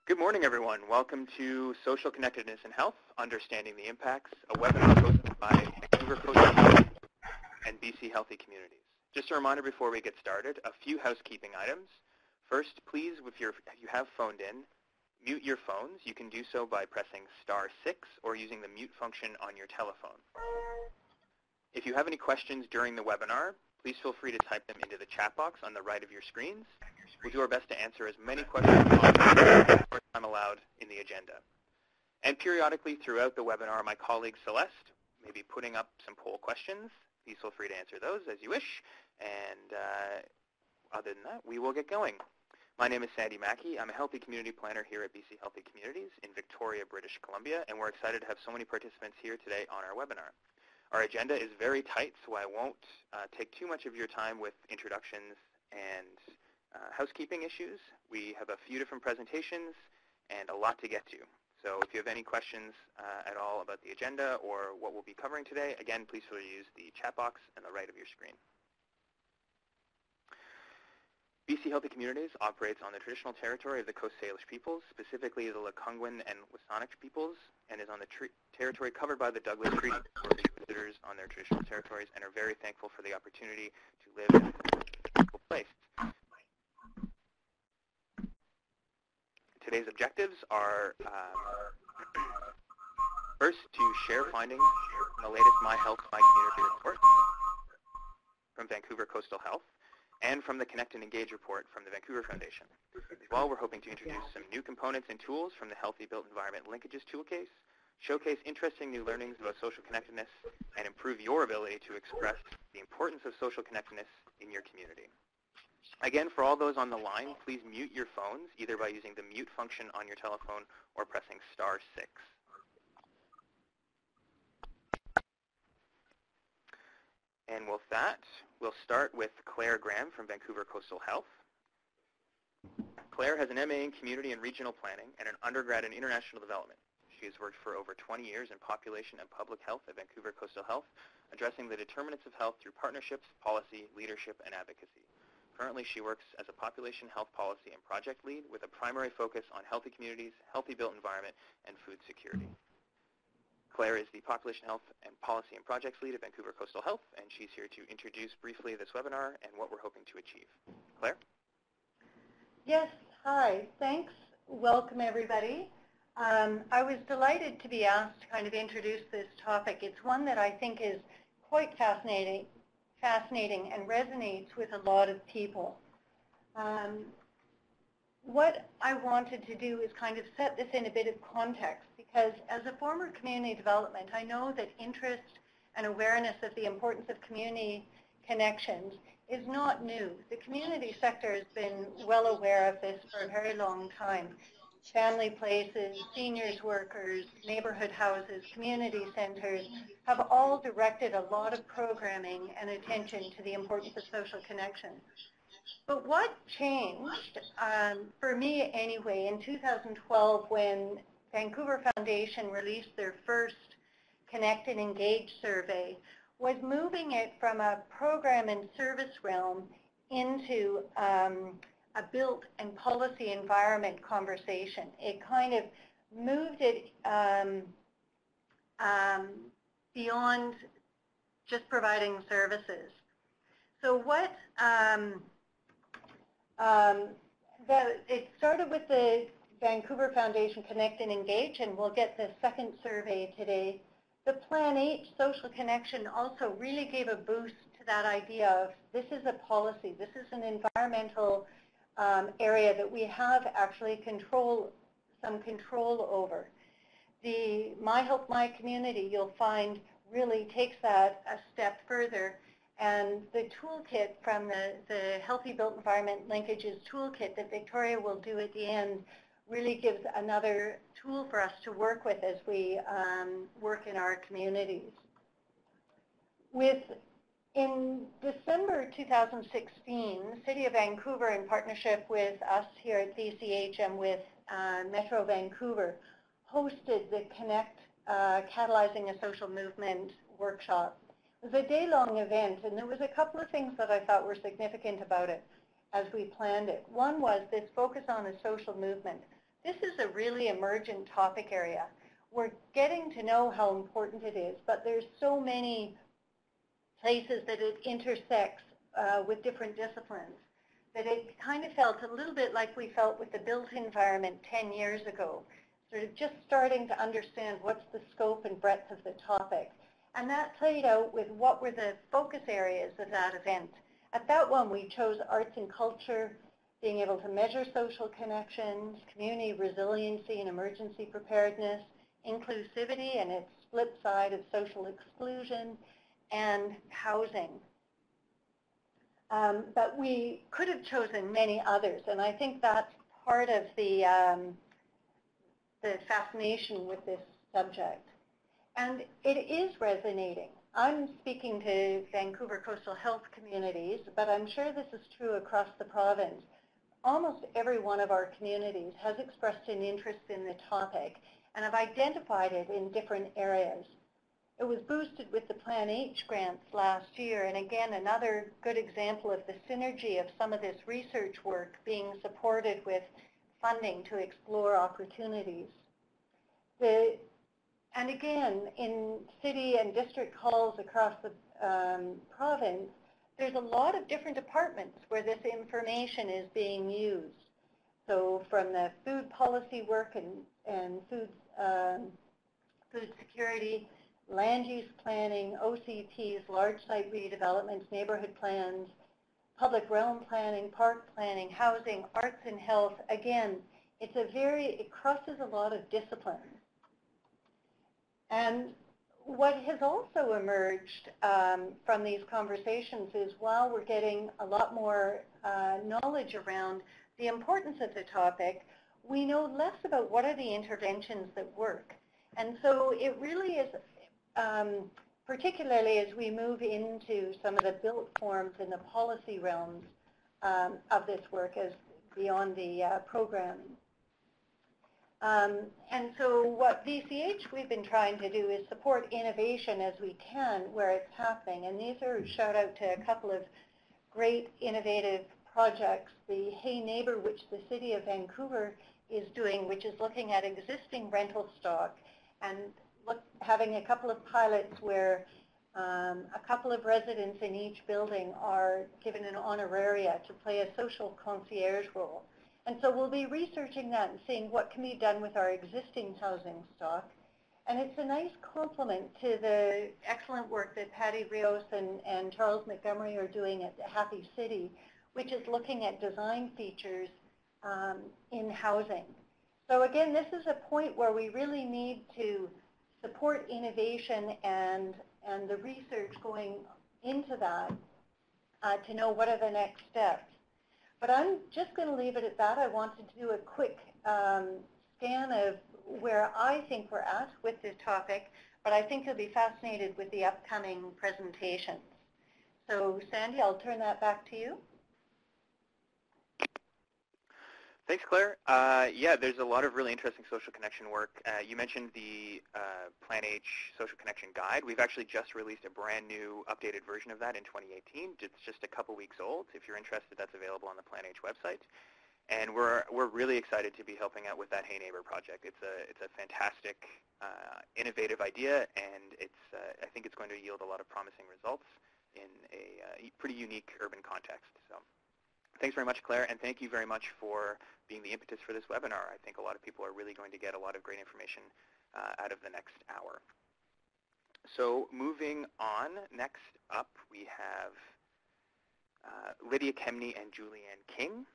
Good morning, everyone. Welcome to Social Connectedness in Health, Understanding the Impacts, a webinar hosted by Vancouver Coastal Health and BC Healthy Communities. Just a reminder before we get started, a few housekeeping items. First, please, if you have phoned in, mute your phones. You can do so by pressing *6 or using the mute function on your telephone. If you have any questions during the webinar, please feel free to type them into the chat box on the right of your screens. We'll do our best to answer as many questions as possible as time allowed in the agenda. And periodically throughout the webinar, my colleague Celeste may be putting up some poll questions. Please feel free to answer those as you wish. And other than that, we will get going. My name is Sandy Mackey. I'm a Healthy Community Planner here at BC Healthy Communities in Victoria, British Columbia, and we're excited to have so many participants here today on our webinar. Our agenda is very tight, so I won't take too much of your time with introductions and housekeeping issues. We have a few different presentations and a lot to get to. So if you have any questions at all about the agenda or what we'll be covering today, again, please feel free to use the chat box on the right of your screen. BC Healthy Communities operates on the traditional territory of the Coast Salish peoples, specifically the Lekwungen and Wasanic peoples, and is on the territory covered by the Douglas Treaty for visitors on their traditional territories, and are very thankful for the opportunity to live in this beautiful place. Today's objectives are first, to share findings from the latest My Health, My Community report from Vancouver Coastal Health, and from the Connect and Engage report from the Vancouver Foundation. As well, we're hoping to introduce some new components and tools from the Healthy Built Environment Linkages Toolkit, showcase interesting new learnings about social connectedness, and improve your ability to express the importance of social connectedness in your community. Again, for all those on the line, please mute your phones, either by using the mute function on your telephone or pressing *6. And with that, we'll start with Claire Graham from Vancouver Coastal Health. Claire has an MA in Community and Regional Planning and an undergrad in International Development. She has worked for over 20 years in population and public health at Vancouver Coastal Health, addressing the determinants of health through partnerships, policy, leadership, and advocacy. Currently, she works as a population health policy and project lead with a primary focus on healthy communities, healthy built environment, and food security. Claire is the Population Health and Policy and Projects Lead at Vancouver Coastal Health, and she's here to introduce briefly this webinar and what we're hoping to achieve. Claire? Yes, hi, thanks. Welcome, everybody. I was delighted to be asked to kind of introduce this topic. It's one that I think is quite fascinating and resonates with a lot of people. What I wanted to do is kind of set this in a bit of context, because as a former community development, I know that interest and awareness of the importance of community connections is not new. The community sector has been well aware of this for a very long time. Family places, seniors workers, neighborhood houses, community centers have all directed a lot of programming and attention to the importance of social connection. But what changed, for me anyway, in 2012 when Vancouver Foundation released their first Connect and Engage survey, was moving it from a program and service realm into a built and policy environment conversation. It kind of moved it beyond just providing services. So what it started with the Vancouver Foundation Connect and Engage, and we'll get the second survey today. The Plan H, social connection, also really gave a boost to that idea of this is a policy, this is an environmental area that we have actually some control over. The My Health, My Community, you'll find, really takes that a step further. And the toolkit from the Healthy Built Environment Linkages toolkit that Victoria will do at the end really gives another tool for us to work with as we work in our communities. In December 2016, the City of Vancouver, in partnership with us here at BCH and with Metro Vancouver, hosted the Connect Catalyzing a Social Movement workshop. It was a day-long event, and there was a couple of things that I thought were significant about it as we planned it. One was this focus on a social movement. this is a really emergent topic area. We're getting to know how important it is, but there's so many places that it intersects with different disciplines that it kind of felt a little bit like we felt with the built environment 10 years ago, sort of just starting to understand what's the scope and breadth of the topic. And that played out with what were the focus areas of that event. At that one, we chose arts and culture, being able to measure social connections, community resiliency and emergency preparedness, inclusivity and its flip side of social exclusion, and housing. But we could have chosen many others, and I think that's part of the fascination with this subject. And it is resonating. I'm speaking to Vancouver coastal health communities, but I'm sure this is true across the province. Almost every one of our communities has expressed an interest in the topic and have identified it in different areas. It was boosted with the Plan H grants last year, and again, another good example of the synergy of some of this research work being supported with funding to explore opportunities. And again, in city and district halls across the province, there's a lot of different departments where this information is being used. So from the food policy work and food security, land use planning, OCPs, large site redevelopments, neighborhood plans, public realm planning, park planning, housing, arts and health. Again, it crosses a lot of disciplines. And what has also emerged from these conversations is while we're getting a lot more knowledge around the importance of the topic, we know less about what are the interventions that work. And so it really is, particularly as we move into some of the built forms in the policy realms of this work as beyond the programming. And so what BCH we've been trying to do is support innovation as we can where it's happening. And these are a shout out to a couple of great innovative projects. The Hey Neighbor, which the City of Vancouver is doing, which is looking at existing rental stock and having a couple of pilots where a couple of residents in each building are given an honoraria to play a social concierge role. And so we'll be researching that and seeing what can be done with our existing housing stock. And it's a nice complement to the excellent work that Patty Rios and Charles Montgomery are doing at Happy City, which is looking at design features in housing. So again, this is a point where we really need to support innovation and the research going into that to know what are the next steps. But I'm just going to leave it at that. I wanted to do a quick scan of where I think we're at with this topic, but I think you'll be fascinated with the upcoming presentations. So Sandy, I'll turn that back to you. Thanks, Claire. Yeah, there's a lot of really interesting social connection work. You mentioned the Plan H Social Connection Guide. We've actually just released a brand new updated version of that in 2018. It's just a couple weeks old. If you're interested, that's available on the Plan H website. And we're really excited to be helping out with that Hey Neighbor project. It's a fantastic, innovative idea, and I think it's going to yield a lot of promising results in a pretty unique urban context. So thanks very much, Claire, and thank you very much for being the impetus for this webinar. I think a lot of people are really going to get a lot of great information out of the next hour. So moving on, next up we have Lydia Kemney and Julianne King.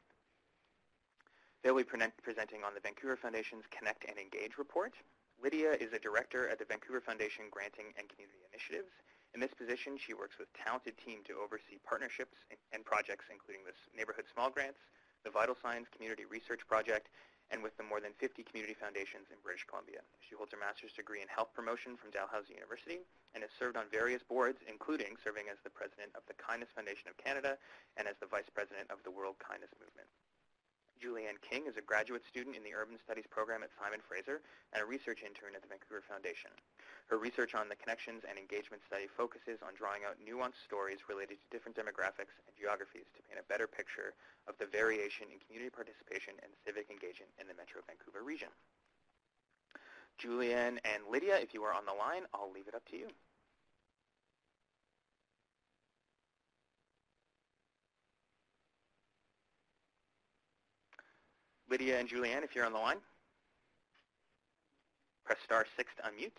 They'll be presenting on the Vancouver Foundation's Connect and Engage report. Lydia is a director at the Vancouver Foundation Granting and Community Initiatives. In this position, she works with a talented team to oversee partnerships and projects, including the Neighborhood Small Grants, the Vital Signs Community Research Project, and with the more than 50 community foundations in British Columbia. She holds her master's degree in health promotion from Dalhousie University and has served on various boards, including serving as the president of the Kindness Foundation of Canada and as the vice president of the World Kindness Movement. Julianne King is a graduate student in the Urban Studies program at Simon Fraser and a research intern at the Vancouver Foundation. Her research on the Connections and Engagement study focuses on drawing out nuanced stories related to different demographics and geographies to paint a better picture of the variation in community participation and civic engagement in the Metro Vancouver region. Julianne and Lydia, if you are on the line, I'll leave it up to you. Lydia and Julianne, if you're on the line, press *6 to unmute.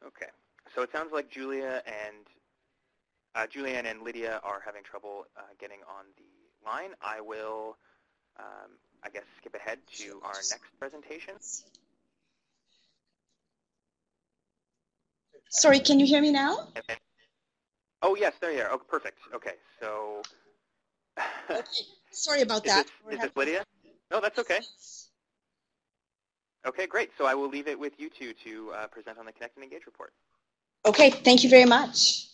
Okay, so it sounds like Julianne and Lydia are having trouble getting on the line. I will, I guess, skip ahead to our next presentation. Sorry, can you hear me now? Oh, yes, there you are. Oh, perfect. Okay, so... Okay. Sorry about that. Is this Lydia? No, that's okay. Okay, great. So I will leave it with you two to present on the Connect and Engage report. Okay, thank you very much.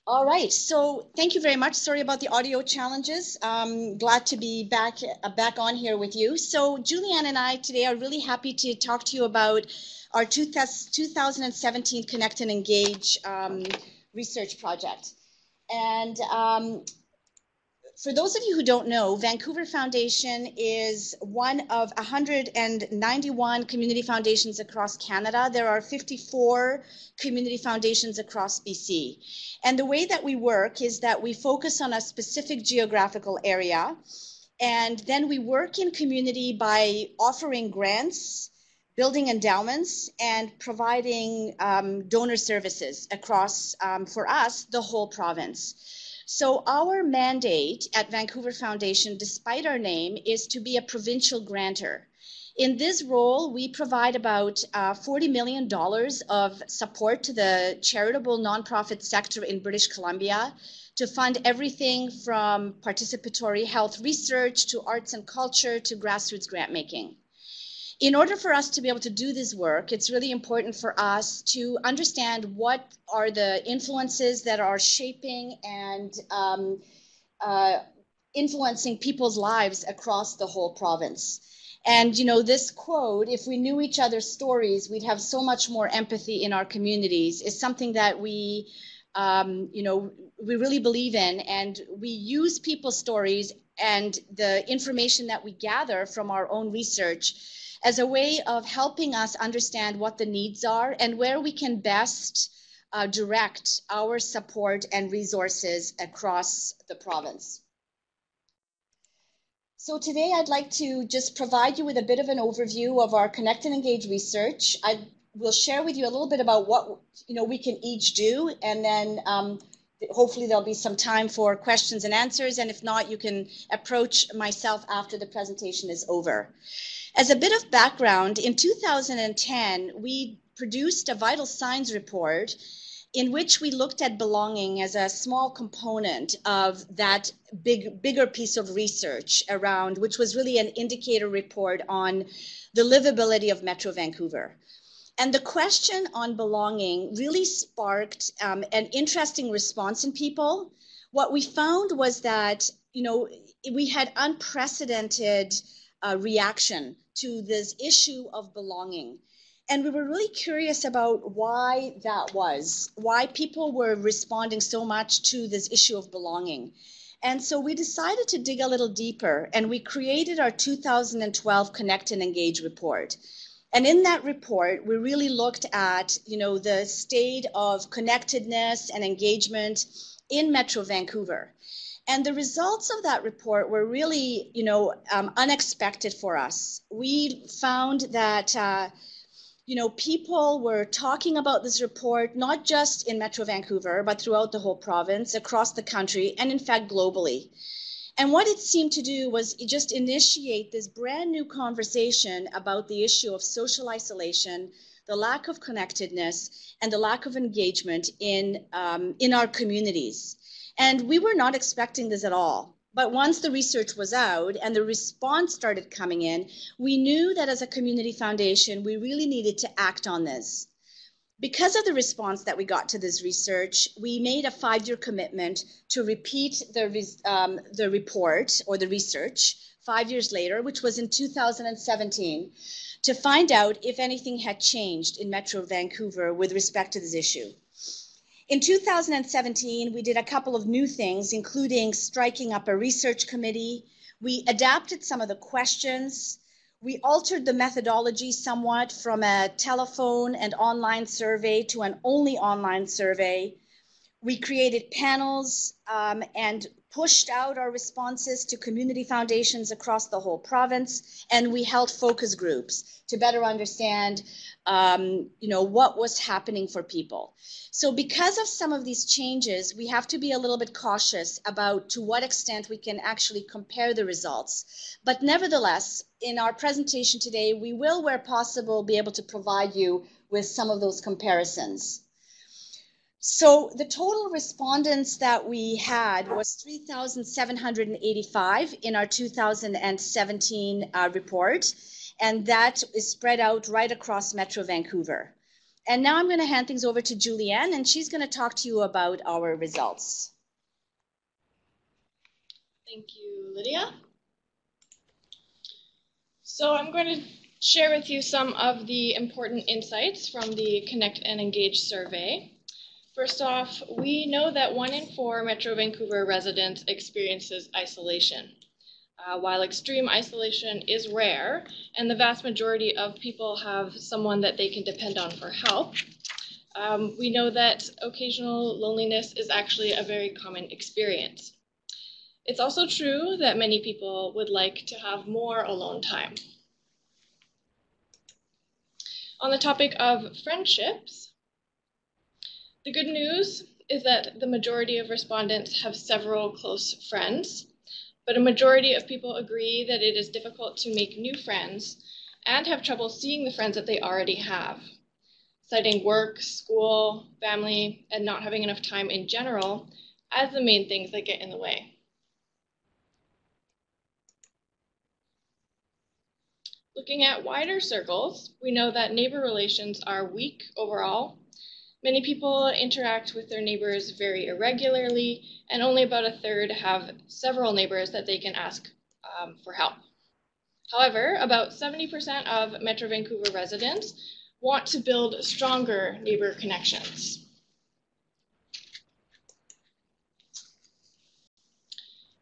All right, so thank you very much. Sorry about the audio challenges. Glad to be back on here with you. So Julianne and I today are really happy to talk to you about our 2017 Connect and Engage research project. And for those of you who don't know, Vancouver Foundation is one of 191 community foundations across Canada. There are 54 community foundations across BC. And the way that we work is that we focus on a specific geographical area, and then we work in community by offering grants, building endowments, and providing donor services across, for us, the whole province. So our mandate at Vancouver Foundation, despite our name, is to be a provincial grantor. In this role, we provide about $40 million of support to the charitable nonprofit sector in British Columbia to fund everything from participatory health research to arts and culture to grassroots grant making. In order for us to be able to do this work, it's really important for us to understand what are the influences that are shaping and influencing people's lives across the whole province. And, you know, this quote, if we knew each other's stories, we'd have so much more empathy in our communities, is something that we, you know, we really believe in. And we use people's stories and the information that we gather from our own research as a way of helping us understand what the needs are and where we can best direct our support and resources across the province. So today I'd like to just provide you with a bit of an overview of our Connect and Engage research. I will share with you a little bit about what we can each do, and then hopefully there'll be some time for questions and answers, and if not, you can approach myself after the presentation is over. As a bit of background, in 2010, we produced a vital signs report in which we looked at belonging as a small component of that bigger piece of research around, which was really an indicator report on the livability of Metro Vancouver. And the question on belonging really sparked an interesting response in people. What we found was that, we had unprecedented reaction to this issue of belonging. And we were really curious about why that was, why people were responding so much to this issue of belonging. And so we decided to dig a little deeper, and we created our 2012 Connect and Engage report. And in that report, we really looked at, the state of connectedness and engagement in Metro Vancouver. And the results of that report were really, unexpected for us. We found that people were talking about this report, not just in Metro Vancouver, but throughout the whole province, across the country, and in fact, globally. And what it seemed to do was just initiate this brand new conversation about the issue of social isolation, the lack of connectedness, and the lack of engagement in our communities. And we were not expecting this at all. But once the research was out and the response started coming in, we knew that as a community foundation, we really needed to act on this. Because of the response that we got to this research, we made a 5-year commitment to repeat the report or the research 5 years later, which was in 2017, to find out if anything had changed in Metro Vancouver with respect to this issue. In 2017, we did a couple of new things, including striking up a research committee. We adapted some of the questions. We altered the methodology somewhat from a telephone and online survey to an only online survey. We created panels and pushed out our responses to community foundations across the whole province, and we held focus groups to better understand what was happening for people. So because of some of these changes, we have to be a little bit cautious about to what extent we can actually compare the results. But nevertheless, in our presentation today, we will, where possible, be able to provide you with some of those comparisons. So the total respondents that we had was 3,785 in our 2017 report, and that is spread out right across Metro Vancouver. And now I'm going to hand things over to Julianne, and she's going to talk to you about our results. Thank you, Lydia. So I'm going to share with you some of the important insights from the Connect and Engage survey. First off, we know that 1 in 4 Metro Vancouver residents experiences isolation. While extreme isolation is rare, and the vast majority of people have someone that they can depend on for help, we know that occasional loneliness is actually a very common experience. It's also true that many people would like to have more alone time. On the topic of friendships, the good news is that the majority of respondents have several close friends, but a majority of people agree that it is difficult to make new friends and have trouble seeing the friends that they already have, citing work, school, family, and not having enough time in general as the main things that get in the way. Looking at wider circles, we know that neighbor relations are weak overall. Many people interact with their neighbors very irregularly, and only about a third have several neighbors that they can ask for help. However, about 70% of Metro Vancouver residents want to build stronger neighbor connections.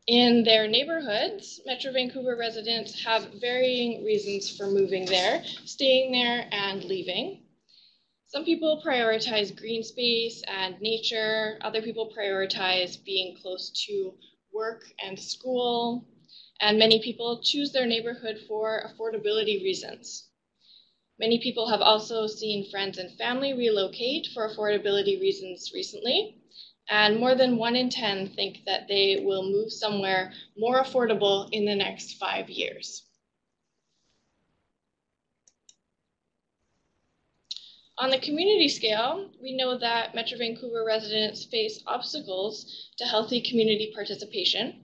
In their neighborhoods, Metro Vancouver residents have varying reasons for moving there, staying there, and leaving. Some people prioritize green space and nature. Other people prioritize being close to work and school. And many people choose their neighborhood for affordability reasons. Many people have also seen friends and family relocate for affordability reasons recently. And more than 1 in 10 think that they will move somewhere more affordable in the next 5 years. On the community scale, we know that Metro Vancouver residents face obstacles to healthy community participation.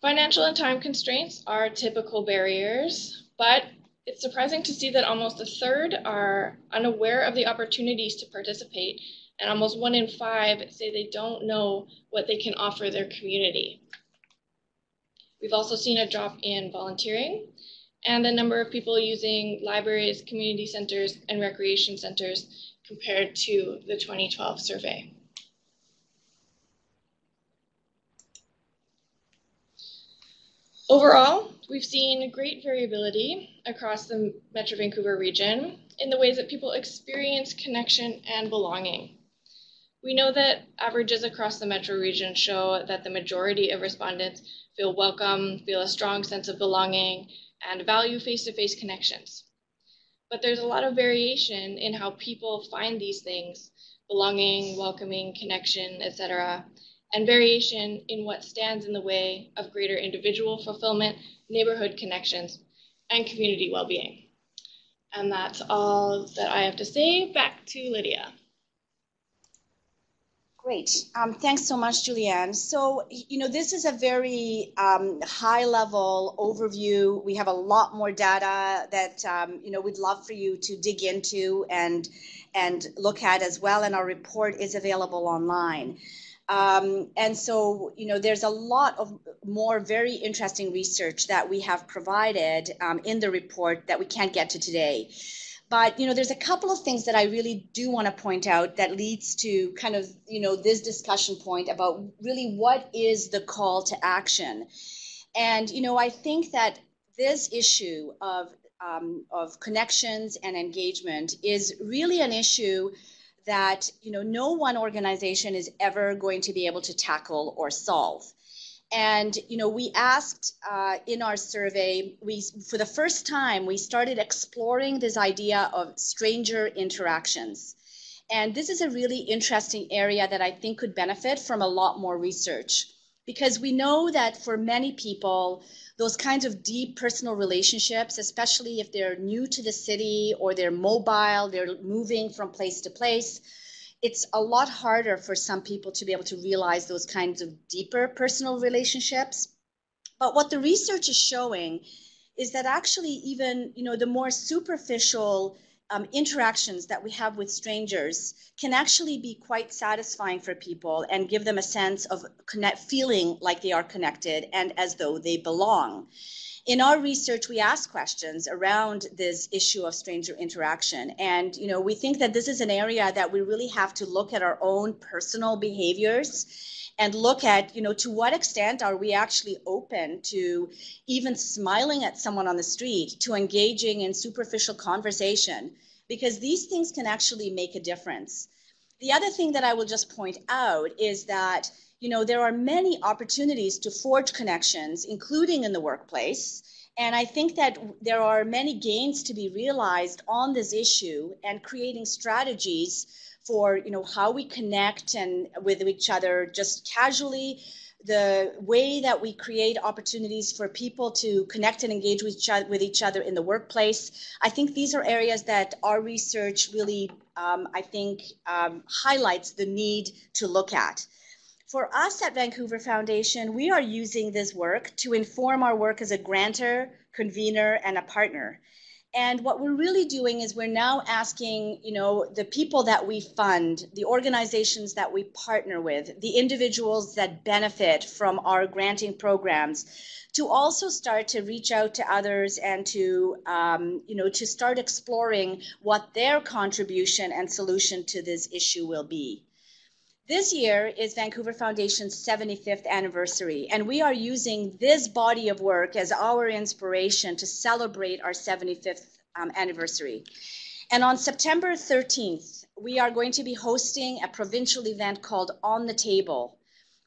Financial and time constraints are typical barriers, but it's surprising to see that almost a third are unaware of the opportunities to participate, and almost 1 in 5 say they don't know what they can offer their community. We've also seen a drop in volunteering and the number of people using libraries, community centers, and recreation centers compared to the 2012 survey. Overall, we've seen great variability across the Metro Vancouver region in the ways that people experience connection and belonging. We know that averages across the Metro region show that the majority of respondents feel welcome, feel a strong sense of belonging, and value face-to-face connections. But there's a lot of variation in how people find these things, belonging, welcoming, connection, etc., and variation in what stands in the way of greater individual fulfillment, neighborhood connections, and community well-being. And that's all that I have to say. Back to Lydia. Great. Thanks so much, Julianne. So, this is a very high-level overview. We have a lot more data that, we'd love for you to dig into and and look at as well, and our report is available online. And so, there's a lot of more very interesting research that we have provided in the report that we can't get to today. But, there's a couple of things that I really do want to point out that leads to kind of, this discussion point about really what is the call to action. And, I think that this issue of connections and engagement is really an issue that, no one organization is ever going to be able to tackle or solve. And, we asked in our survey, for the first time, we started exploring this idea of stranger interactions. And this is a really interesting area that I think could benefit from a lot more research, because we know that for many people, those kinds of deep personal relationships, especially if they're new to the city or they're mobile, they're moving from place to place, it's a lot harder for some people to be able to realize those kinds of deeper personal relationships. But what the research is showing is that actually even, the more superficial interactions that we have with strangers can actually be quite satisfying for people and give them a sense of feeling like they are connected and as though they belong. In our research, we ask questions around this issue of stranger interaction. And, we think that this is an area that we really have to look at our own personal behaviors and look at, to what extent are we actually open to even smiling at someone on the street, to engaging in superficial conversation, because these things can actually make a difference. The other thing that I will just point out is that there are many opportunities to forge connections, including in the workplace. And I think that there are many gains to be realized on this issue, and creating strategies for, how we connect and with each other just casually, the way that we create opportunities for people to connect and engage with each other in the workplace. I think these are areas that our research really, highlights the need to look at. For us at Vancouver Foundation, we are using this work to inform our work as a grantor, convener, and a partner. And what we're really doing is we're now asking, the people that we fund, the organizations that we partner with, the individuals that benefit from our granting programs, to also start to reach out to others and to, to start exploring what their contribution and solution to this issue will be. This year is Vancouver Foundation's 75th anniversary, and we are using this body of work as our inspiration to celebrate our 75th anniversary. And on September 13th, we are going to be hosting a provincial event called On the Table.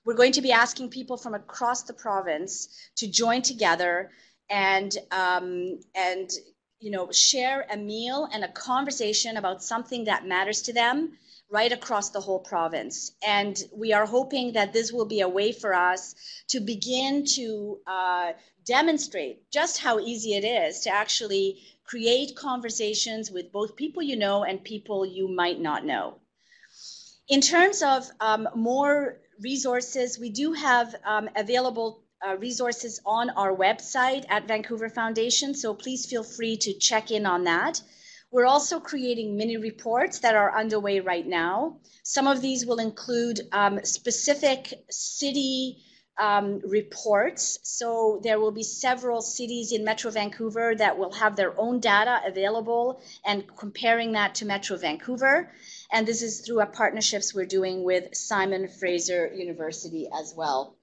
We're going to be asking people from across the province to join together and share a meal and a conversation about something that matters to them right across the whole province. And we are hoping that this will be a way for us to begin to demonstrate just how easy it is to actually create conversations with both people you know and people you might not know. In terms of more resources, we do have available resources on our website at Vancouver Foundation, so please feel free to check in on that. We're also creating mini reports that are underway right now. Some of these will include specific city reports. So there will be several cities in Metro Vancouver that will have their own data available and comparing that to Metro Vancouver. And this is through our partnerships we're doing with Simon Fraser University as well.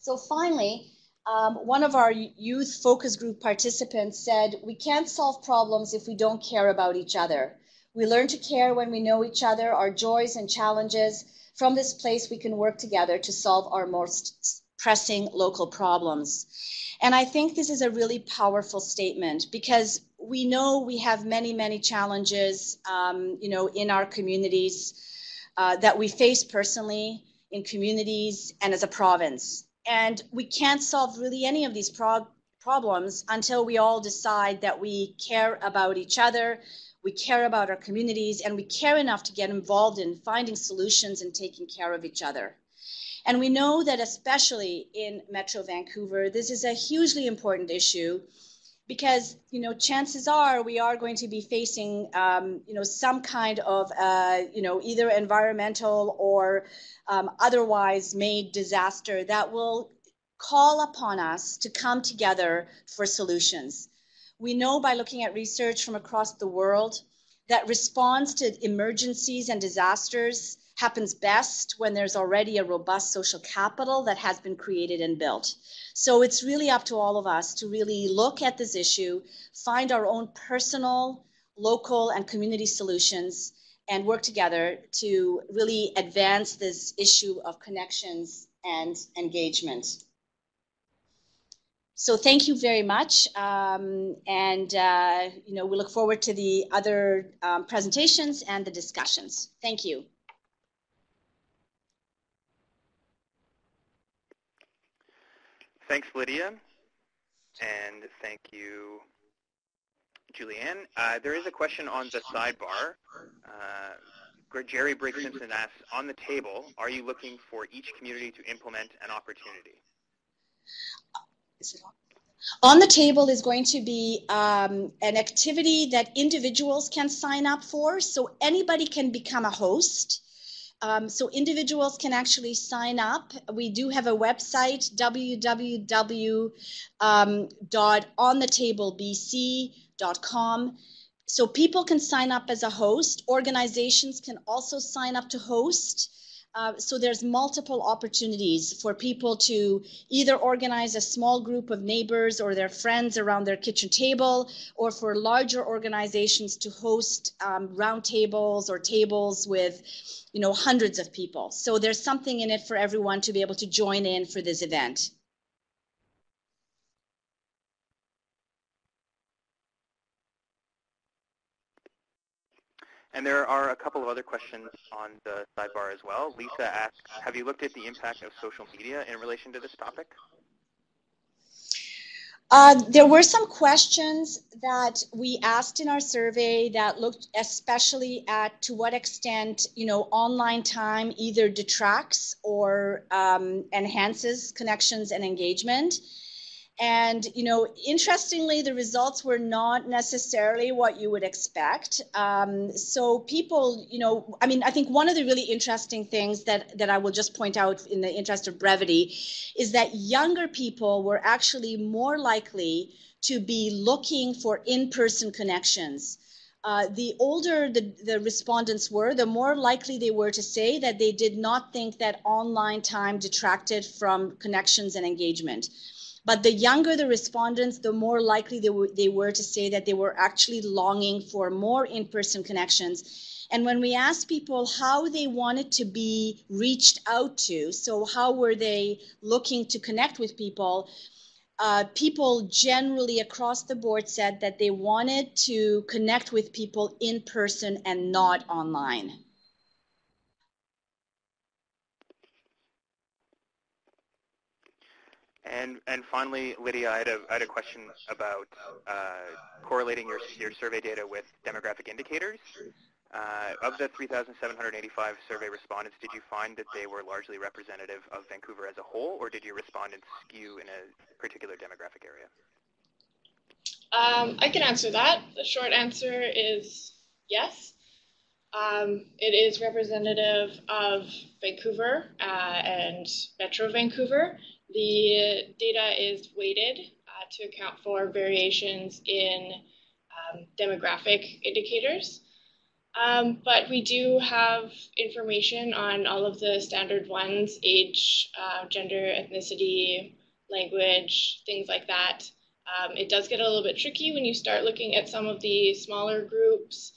So finally, one of our youth focus group participants said, "We can't solve problems if we don't care about each other. We learn to care when we know each other, our joys and challenges. From this place, we can work together to solve our most pressing local problems." And I think this is a really powerful statement, because we know we have many, many challenges, in our communities that we face personally, in communities, and as a province. And we can't solve really any of these problems until we all decide that we care about each other, we care about our communities, and we care enough to get involved in finding solutions and taking care of each other. And we know that especially in Metro Vancouver, this is a hugely important issue. because, you know, chances are we are going to be facing, you know, some kind of, you know, either environmental or otherwise made disaster that will call upon us to come together for solutions. We know by looking at research from across the world that response to emergencies and disasters happens best when there's already a robust social capital that has been created and built. So it's really up to all of us to really look at this issue, find our own personal, local, and community solutions, and work together to really advance this issue of connections and engagement. So thank you very much, and you know, we look forward to the other presentations and the discussions. Thank you. Thanks, Lydia, and thank you, Julianne. There is a question on the sidebar. Jerry Briggs Simpson asks, on the table, are you looking for each community to implement an opportunity? Is it on the table is going to be an activity that individuals can sign up for, so anybody can become a host. So individuals can actually sign up. We do have a website, www.onthetablebc.com. So people can sign up as a host. Organizations can also sign up to host. So there's multiple opportunities for people to either organize a small group of neighbors or their friends around their kitchen table, or for larger organizations to host roundtables or tables with, you know, hundreds of people. So there's something in it for everyone to be able to join in for this event. And there are a couple of other questions on the sidebar as well. Lisa asks, have you looked at the impact of social media in relation to this topic? There were some questions that we asked in our survey that looked especially at to what extent, you know, online time either detracts or enhances connections and engagement. And, you know, interestingly, the results were not necessarily what you would expect. So people, you know, I mean, I think one of the really interesting things that I will just point out in the interest of brevity is that younger people were actually more likely to be looking for in-person connections. The older the respondents were, the more likely they were to say that they did not think that online time detracted from connections and engagement. But the younger the respondents, the more likely they were to say that they were actually longing for more in-person connections. And when we asked people how they wanted to be reached out to, so how were they looking to connect with people, people generally across the board said that they wanted to connect with people in person and not online. And finally, Lydia, I had a question about correlating your survey data with demographic indicators. Of the 3,785 survey respondents, did you find that they were largely representative of Vancouver as a whole, or did your respondents skew in a particular demographic area? I can answer that. The short answer is yes. It is representative of Vancouver and Metro Vancouver. The data is weighted to account for variations in demographic indicators. But we do have information on all of the standard ones: age, gender, ethnicity, language, things like that. It does get a little bit tricky when you start looking at some of the smaller groups,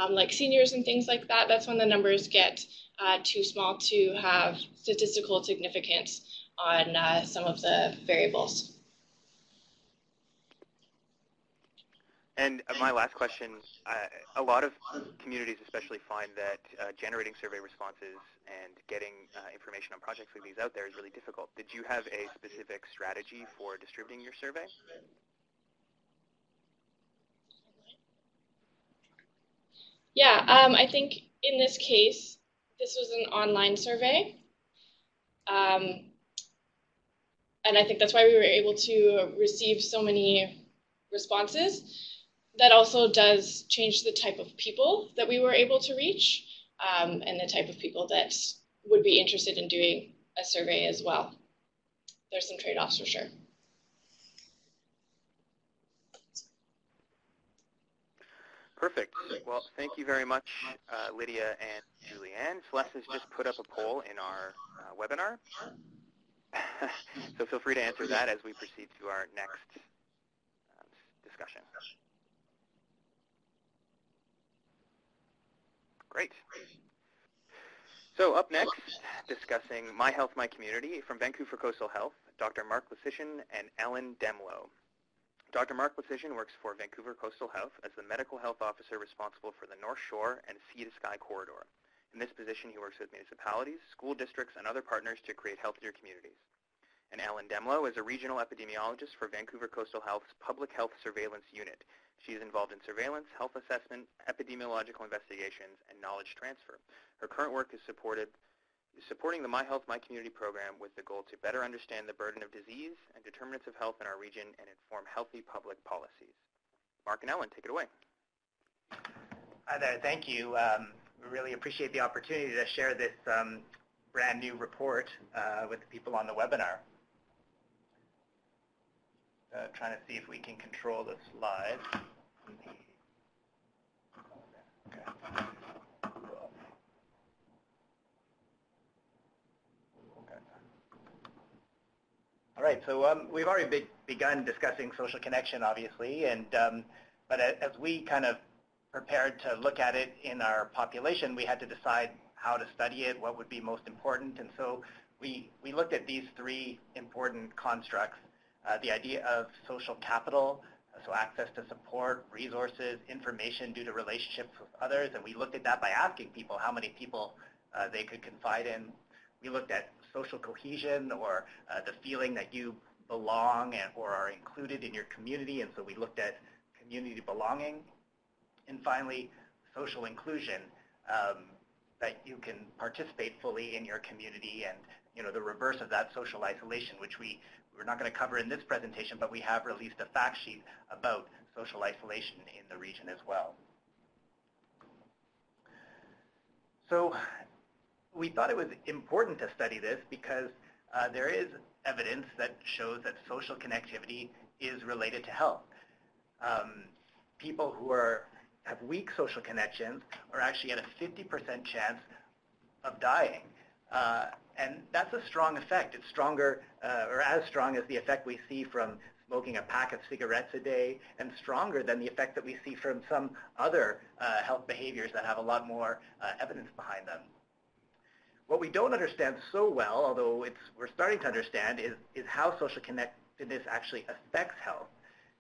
like seniors and things like that. That's when the numbers get too small to have statistical significance on some of the variables. And my last question, a lot of communities especially find that generating survey responses and getting information on projects like these out there is really difficult. Did you have a specific strategy for distributing your survey? Yeah, I think in this case, this was an online survey. And I think that's why we were able to receive so many responses. That also does change the type of people that we were able to reach, and the type of people that would be interested in doing a survey as well. There's some trade-offs for sure. Perfect. Well, thank you very much, Lydia and Julianne. Celeste has just put up a poll in our webinar. So feel free to answer that as we proceed to our next discussion. Great. So up next, discussing My Health, My Community from Vancouver Coastal Health, Dr. Mark Lasician and Ellen Demlow. Dr. Mark Lasician works for Vancouver Coastal Health as the Medical Health Officer responsible for the North Shore and Sea to Sky Corridor. In this position, he works with municipalities, school districts, and other partners to create healthier communities. And Ellen Demlow is a regional epidemiologist for Vancouver Coastal Health's Public Health Surveillance Unit. She is involved in surveillance, health assessment, epidemiological investigations, and knowledge transfer. Her current work is supporting the My Health, My Community program with the goal to better understand the burden of disease and determinants of health in our region and inform healthy public policies. Mark and Ellen, take it away. Hi there, thank you. We really appreciate the opportunity to share this brand new report with the people on the webinar. Trying to see if we can control the slides. Okay. All right, so we've already begun discussing social connection, obviously, and but as we kind of prepared to look at it in our population, we had to decide how to study it, what would be most important, and so we looked at these three important constructs. The idea of social capital, so access to support, resources, information due to relationships with others, and we looked at that by asking people how many people they could confide in. We looked at social cohesion, or the feeling that you belong or are included in your community, and so we looked at community belonging. And finally, social inclusion, that you can participate fully in your community, and the reverse of that, social isolation, which we're not going to cover in this presentation, but we have released a fact sheet about social isolation in the region as well. So we thought it was important to study this because there is evidence that shows that social connectivity is related to health. People who have weak social connections are actually at a 50% chance of dying. And that's a strong effect. It's stronger, or as strong as the effect we see from smoking a pack of cigarettes a day, and stronger than the effect that we see from some other health behaviors that have a lot more evidence behind them. What we don't understand so well, although we're starting to understand, is how social connectedness actually affects health.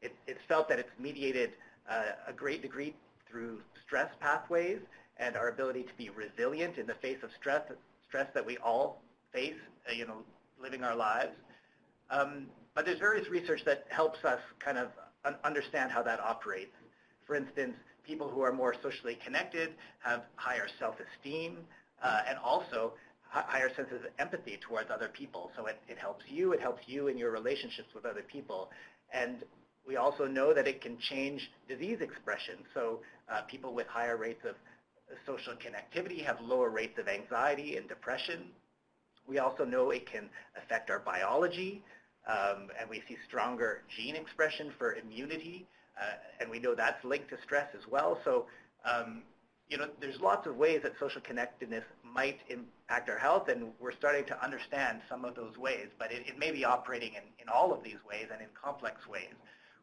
It's felt that it's mediated a great degree through stress pathways and our ability to be resilient in the face of stress that we all face, living our lives. But there's various research that helps us kind of understand how that operates. For instance, people who are more socially connected have higher self-esteem and also higher senses of empathy towards other people. So it helps you in your relationships with other people. And we also know that it can change disease expression. So people with higher rates of social connectivity have lower rates of anxiety and depression. We also know it can affect our biology, and we see stronger gene expression for immunity, and we know that's linked to stress as well. So, there's lots of ways that social connectedness might impact our health, and we're starting to understand some of those ways, but it may be operating in all of these ways and in complex ways.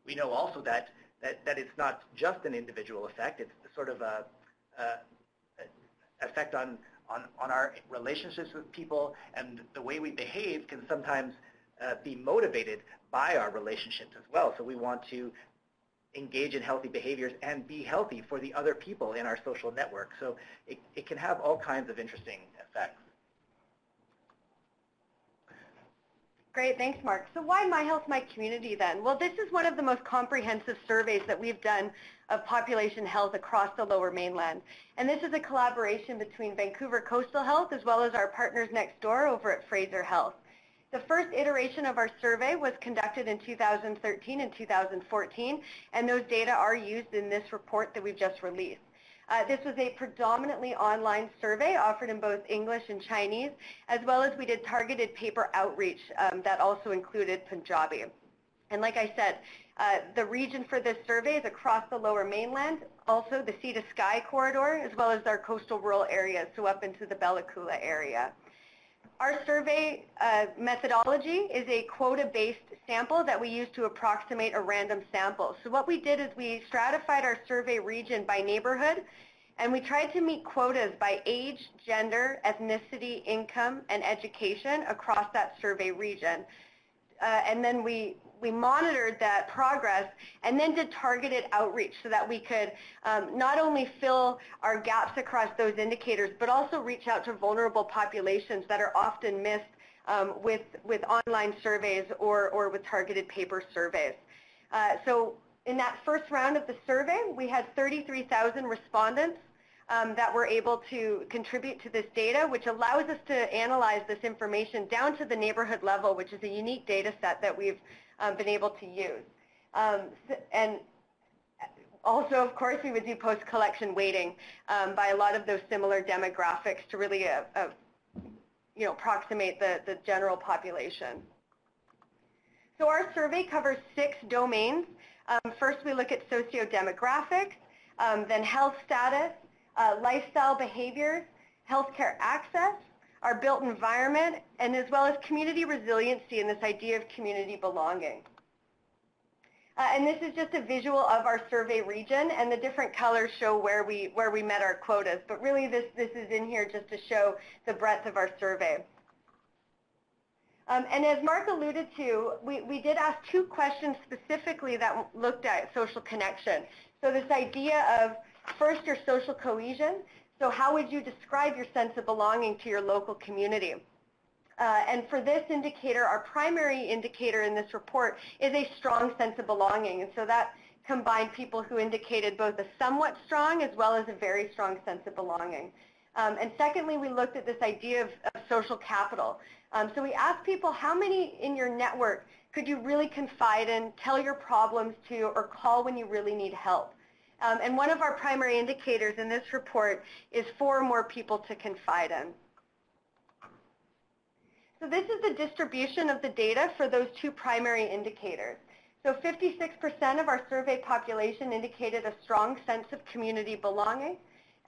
We know also that it's not just an individual effect, it's sort of a effect on our relationships with people, and the way we behave can sometimes be motivated by our relationships as well. So we want to engage in healthy behaviors and be healthy for the other people in our social network. So it can have all kinds of interesting effects. Great, thanks, Mark. So why My Health, My Community then? Well, this is one of the most comprehensive surveys that we've done of population health across the Lower Mainland. And this is a collaboration between Vancouver Coastal Health as well as our partners next door over at Fraser Health. The first iteration of our survey was conducted in 2013 and 2014, and those data are used in this report that we've just released. This was a predominantly online survey offered in both English and Chinese, as well as we did targeted paper outreach that also included Punjabi. And like I said, the region for this survey is across the Lower Mainland, also the Sea to Sky corridor, as well as our coastal rural areas, so up into the Bella Coola area. Our survey methodology is a quota-based sample that we use to approximate a random sample. So what we did is we stratified our survey region by neighborhood, and we tried to meet quotas by age, gender, ethnicity, income, and education across that survey region. And then we monitored that progress and then did targeted outreach so that we could not only fill our gaps across those indicators, but also reach out to vulnerable populations that are often missed with online surveys or with targeted paper surveys. So in that first round of the survey, we had 33,000 respondents that were able to contribute to this data, which allows us to analyze this information down to the neighborhood level, which is a unique data set that we've been able to use. And also, of course, we would do post-collection weighting by a lot of those similar demographics to really approximate the general population. So our survey covers 6 domains. First, we look at socio-demographics, then health status, lifestyle behaviors, healthcare access, our built environment, and as well as community resiliency and this idea of community belonging. And this is just a visual of our survey region, and the different colors show where we met our quotas. But really, this is in here just to show the breadth of our survey. And as Mark alluded to, we did ask 2 questions specifically that looked at social connection. So this idea of, first, your social cohesion. So how would you describe your sense of belonging to your local community? And for this indicator, our primary indicator in this report is a strong sense of belonging. And so that combined people who indicated both a somewhat strong as well as a very strong sense of belonging. And secondly, we looked at this idea of social capital. So we asked people, how many in your network could you really confide in, tell your problems to, or call when you really need help? And one of our primary indicators in this report is 4 or more people to confide in. So this is the distribution of the data for those 2 primary indicators. So 56% of our survey population indicated a strong sense of community belonging,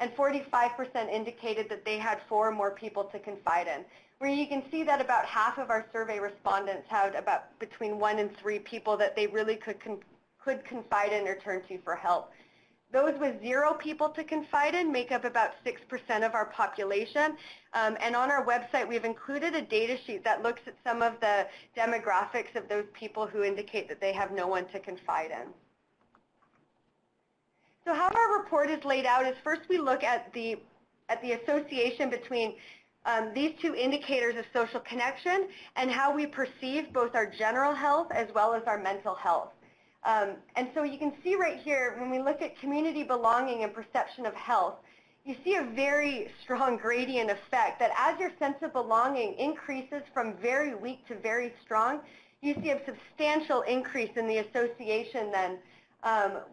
and 45% indicated that they had 4 or more people to confide in. Where you can see that about half of our survey respondents had about between 1 and 3 people that they really could confide in or turn to for help. Those with 0 people to confide in make up about 6% of our population. And on our website, we've included a data sheet that looks at some of the demographics of those people who indicate that they have no one to confide in. So how our report is laid out is, first we look at the association between these 2 indicators of social connection and how we perceive both our general health as well as our mental health. And so you can see right here, when we look at community belonging and perception of health, you see a very strong gradient effect that as your sense of belonging increases from very weak to very strong, you see a substantial increase in the association then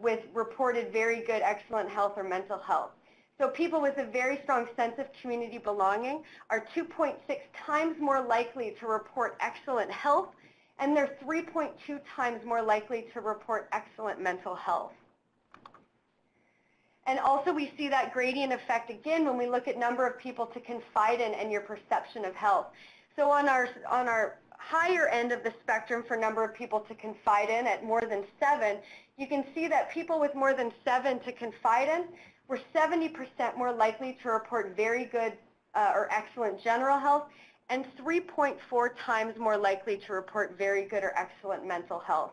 with reported very good, excellent health or mental health. So people with a very strong sense of community belonging are 2.6 times more likely to report excellent health, and they're 3.2 times more likely to report excellent mental health. And also we see that gradient effect again when we look at number of people to confide in and your perception of health. So on our higher end of the spectrum for number of people to confide in at more than 7, you can see that people with more than 7 to confide in were 70% more likely to report very good or excellent general health, and 3.4 times more likely to report very good or excellent mental health.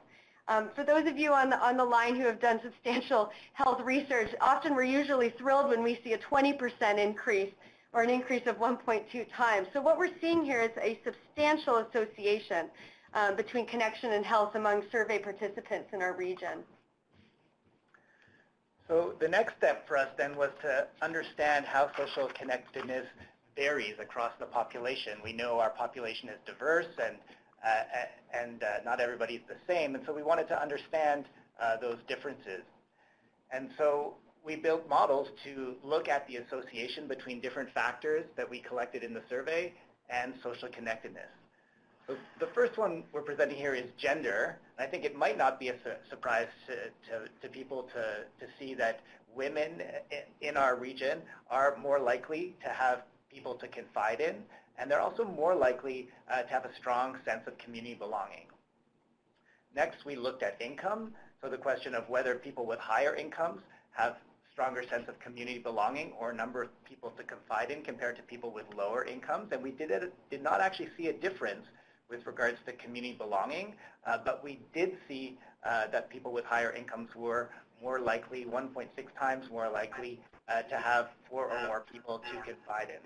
For those of you on the line who have done substantial health research, often we're usually thrilled when we see a 20% increase or an increase of 1.2 times. So what we're seeing here is a substantial association between connection and health among survey participants in our region. So the next step for us then was to understand how social connectedness varies across the population. We know our population is diverse and not everybody's the same, and so we wanted to understand those differences. And so we built models to look at the association between different factors that we collected in the survey and social connectedness. So the first one we're presenting here is gender. I think it might not be a surprise to people to see that women in our region are more likely to have people to confide in, and they're also more likely to have a strong sense of community belonging. Next, we looked at income, so the question of whether people with higher incomes have stronger sense of community belonging or number of people to confide in compared to people with lower incomes, and we did not actually see a difference with regards to community belonging, but we did see that people with higher incomes were more likely, 1.6 times more likely, to have 4 or more people to confide in.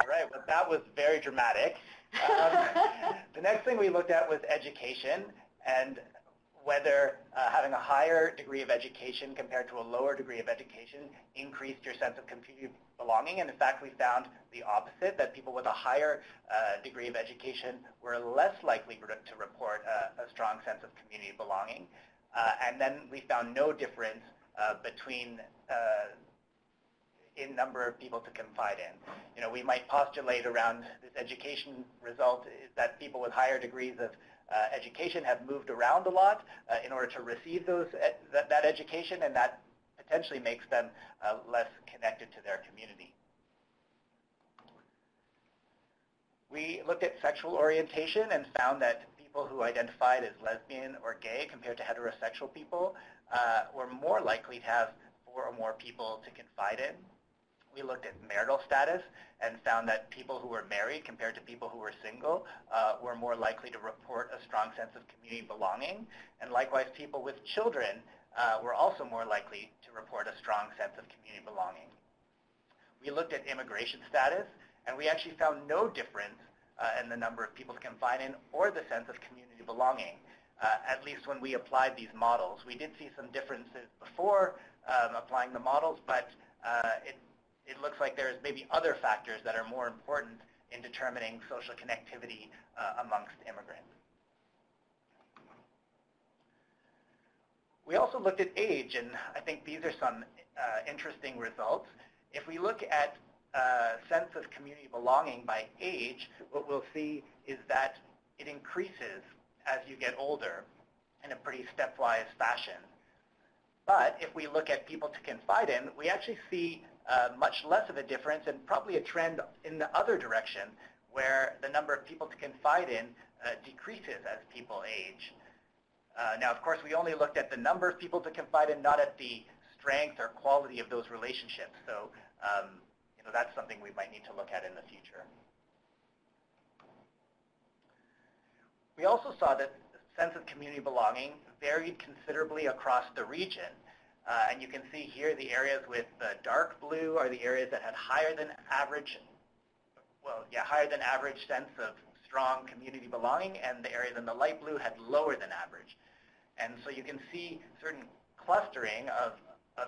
All right, well, that was very dramatic. The next thing we looked at was education and whether having a higher degree of education compared to a lower degree of education increased your sense of community belonging. And in fact, we found the opposite, that people with a higher degree of education were less likely to report a strong sense of community belonging. And then we found no difference between in number of people to confide in. You know, we might postulate around this education result is that people with higher degrees of education have moved around a lot in order to receive that education, and that potentially makes them less connected to their community. We looked at sexual orientation and found that people who identified as lesbian or gay compared to heterosexual people were more likely to have 4 or more people to confide in. We looked at marital status and found that people who were married compared to people who were single were more likely to report a strong sense of community belonging. And likewise, people with children were also more likely to report a strong sense of community belonging. We looked at immigration status, and we actually found no difference in the number of people to confide in or the sense of community belonging, at least when we applied these models. We did see some differences before applying the models, but it looks like there's maybe other factors that are more important in determining social connectivity amongst immigrants. We also looked at age, and I think these are some interesting results. If we look at sense of community belonging by age, what we'll see is that it increases as you get older in a pretty stepwise fashion. But if we look at people to confide in, we actually see much less of a difference and probably a trend in the other direction where the number of people to confide in decreases as people age. Now, of course, we only looked at the number of people to confide in, not at the strength or quality of those relationships. So, you know, that's something we might need to look at in the future. We also saw that the sense of community belonging varied considerably across the region. And you can see here the areas with the dark blue are the areas that had higher than average sense of strong community belonging, and the areas in the light blue had lower than average. And so you can see certain clustering of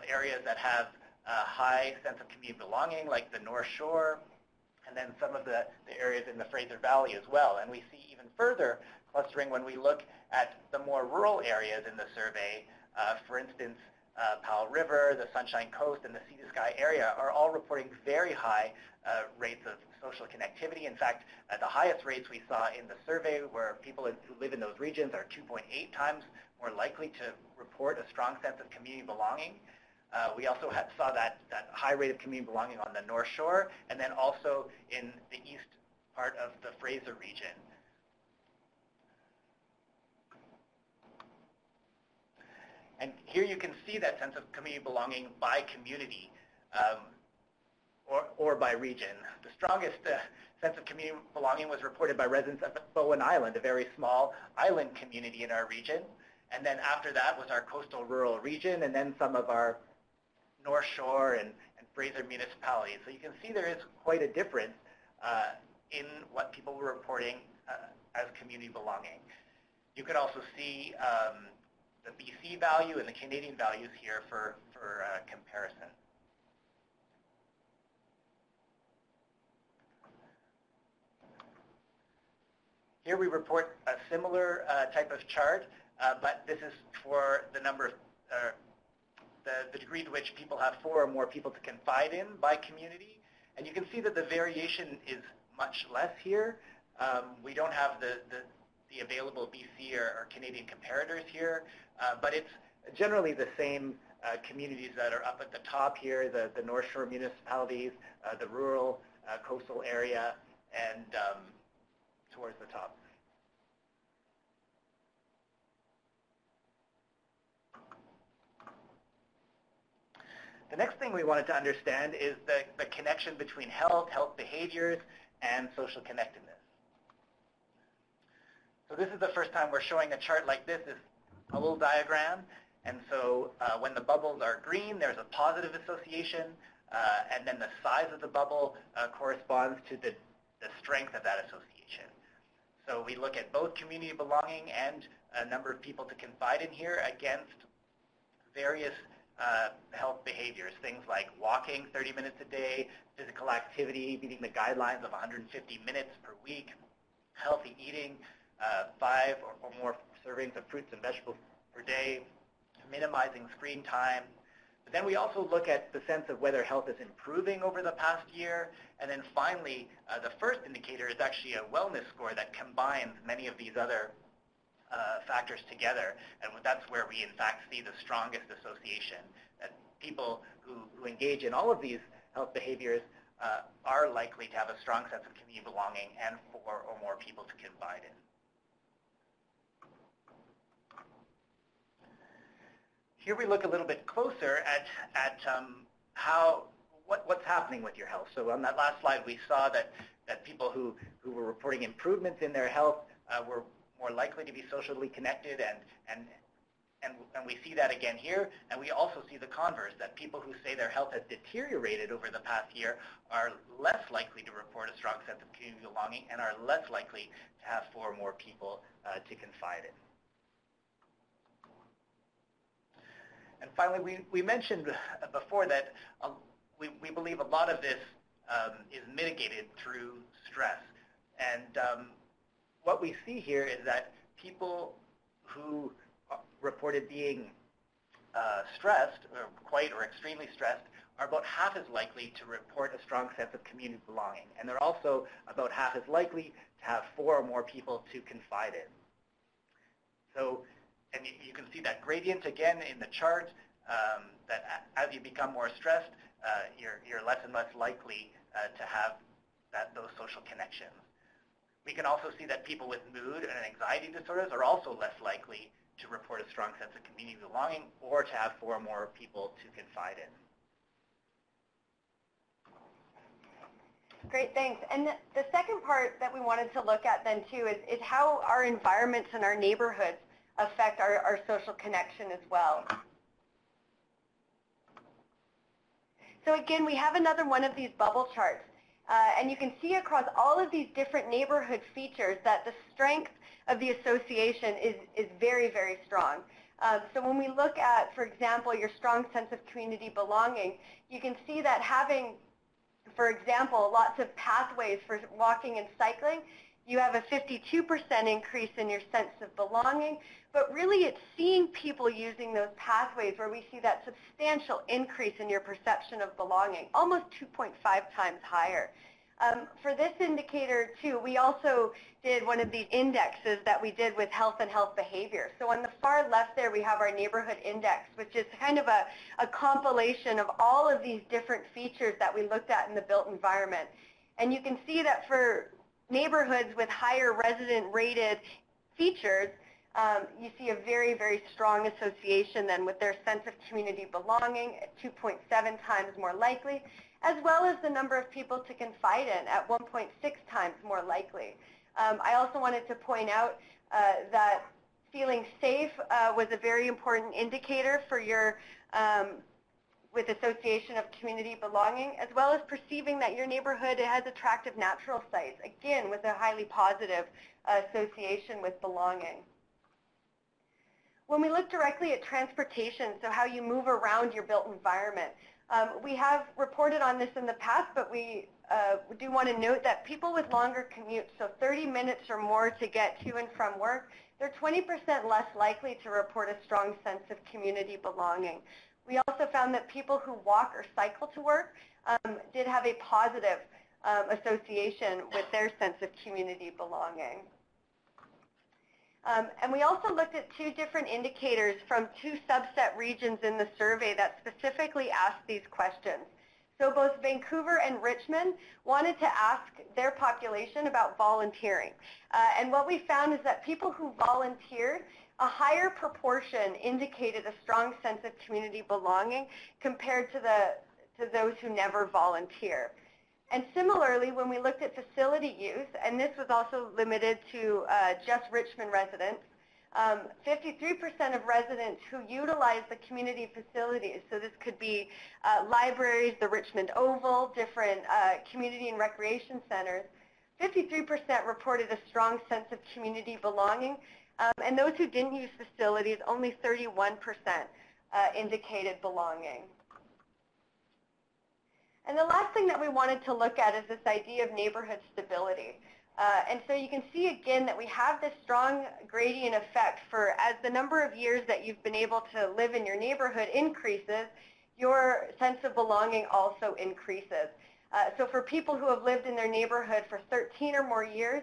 areas that have a high sense of community belonging, like the North Shore, and then some of the areas in the Fraser Valley as well. And we see even further clustering when we look at the more rural areas in the survey. For instance, Powell River, the Sunshine Coast, and the Sea to Sky area are all reporting very high rates of social connectivity. In fact, the highest rates we saw in the survey where people who live in those regions are 2.8 times more likely to report a strong sense of community belonging. We also saw that high rate of community belonging on the North Shore, and then also in the east part of the Fraser region. And here you can see that sense of community belonging by community or by region. The strongest sense of community belonging was reported by residents of Bowen Island, a very small island community in our region. And then after that was our coastal rural region, and then some of our North Shore and Fraser municipality. So you can see there is quite a difference in what people were reporting as community belonging. You could also see the BC value and the Canadian values here for comparison. Here we report a similar type of chart, but this is for the number of, the degree to which people have 4 or more people to confide in by community. And you can see that the variation is much less here. We don't have the available BC or Canadian comparators here, but it's generally the same communities that are up at the top here, the North Shore municipalities, the rural coastal area, and towards the top. The next thing we wanted to understand is the connection between health behaviors, and social connectedness. So this is the first time we're showing a chart like this, this bubble diagram. And so when the bubbles are green, there's a positive association, and then the size of the bubble corresponds to the strength of that association. So we look at both community belonging and a number of people to confide in here against various health behaviors, things like walking 30 minutes a day, physical activity, meeting the guidelines of 150 minutes per week, healthy eating, 5 or more servings of fruits and vegetables per day, minimizing screen time. But then we also look at the sense of whether health is improving over the past year. And then finally, the first indicator is actually a wellness score that combines many of these other factors together. And that's where we, in fact, see the strongest association. That people who engage in all of these health behaviors are likely to have a strong sense of community belonging and 4 or more people to confide in. Here we look a little bit closer at what's happening with your health. So on that last slide, we saw that people who were reporting improvements in their health were more likely to be socially connected, and we see that again here. And we also see the converse, that people who say their health has deteriorated over the past year are less likely to report a strong sense of community belonging and are less likely to have 4 or more people to confide in. And finally, we mentioned before that we believe a lot of this is mitigated through stress. And what we see here is that people who reported being stressed, or quite or extremely stressed, are about half as likely to report a strong sense of community belonging. And they're also about half as likely to have 4 or more people to confide in. So, and you can see that gradient again in the chart, that as you become more stressed, you're less and less likely to have those social connections. We can also see that people with mood and anxiety disorders are also less likely to report a strong sense of community belonging or to have 4 or more people to confide in. Great, thanks. And the second part that we wanted to look at then too is how our environments and our neighborhoods affect our social connection as well. So again, we have another one of these bubble charts. And you can see across all of these different neighborhood features that the strength of the association is very, very strong. So when we look at, for example, your strong sense of community belonging, you can see that having, for example, lots of pathways for walking and cycling, you have a 52% increase in your sense of belonging, but really it's seeing people using those pathways where we see that substantial increase in your perception of belonging, almost 2.5 times higher. For this indicator too, we also did one of these indexes that we did with health and health behavior. So on the far left there we have our neighborhood index, which is kind of a compilation of all of these different features that we looked at in the built environment. And you can see that for neighborhoods with higher resident rated features, you see a very, very strong association then with their sense of community belonging at 2.7 times more likely, as well as the number of people to confide in at 1.6 times more likely. I also wanted to point out that feeling safe was a very important indicator for your with association of community belonging, as well as perceiving that your neighborhood has attractive natural sites, again, with a highly positive association with belonging. When we look directly at transportation, so how you move around your built environment, we have reported on this in the past, but we do want to note that people with longer commutes, so 30 minutes or more to get to and from work, they're 20% less likely to report a strong sense of community belonging. We also found that people who walk or cycle to work did have a positive association with their sense of community belonging. And we also looked at two different indicators from two subset regions in the survey that specifically asked these questions. So both Vancouver and Richmond wanted to ask their population about volunteering. And what we found is that people who volunteered, a higher proportion indicated a strong sense of community belonging compared to those who never volunteer. And similarly, when we looked at facility use, and this was also limited to just Richmond residents, 53% of residents who utilize the community facilities, so this could be libraries, the Richmond Oval, different community and recreation centers, 53% reported a strong sense of community belonging, and those who didn't use facilities, only 31% indicated belonging. And the last thing that we wanted to look at is this idea of neighborhood stability. And so you can see again that we have this strong gradient effect for as the number of years that you've been able to live in your neighborhood increases, your sense of belonging also increases. So for people who have lived in their neighborhood for 13 or more years,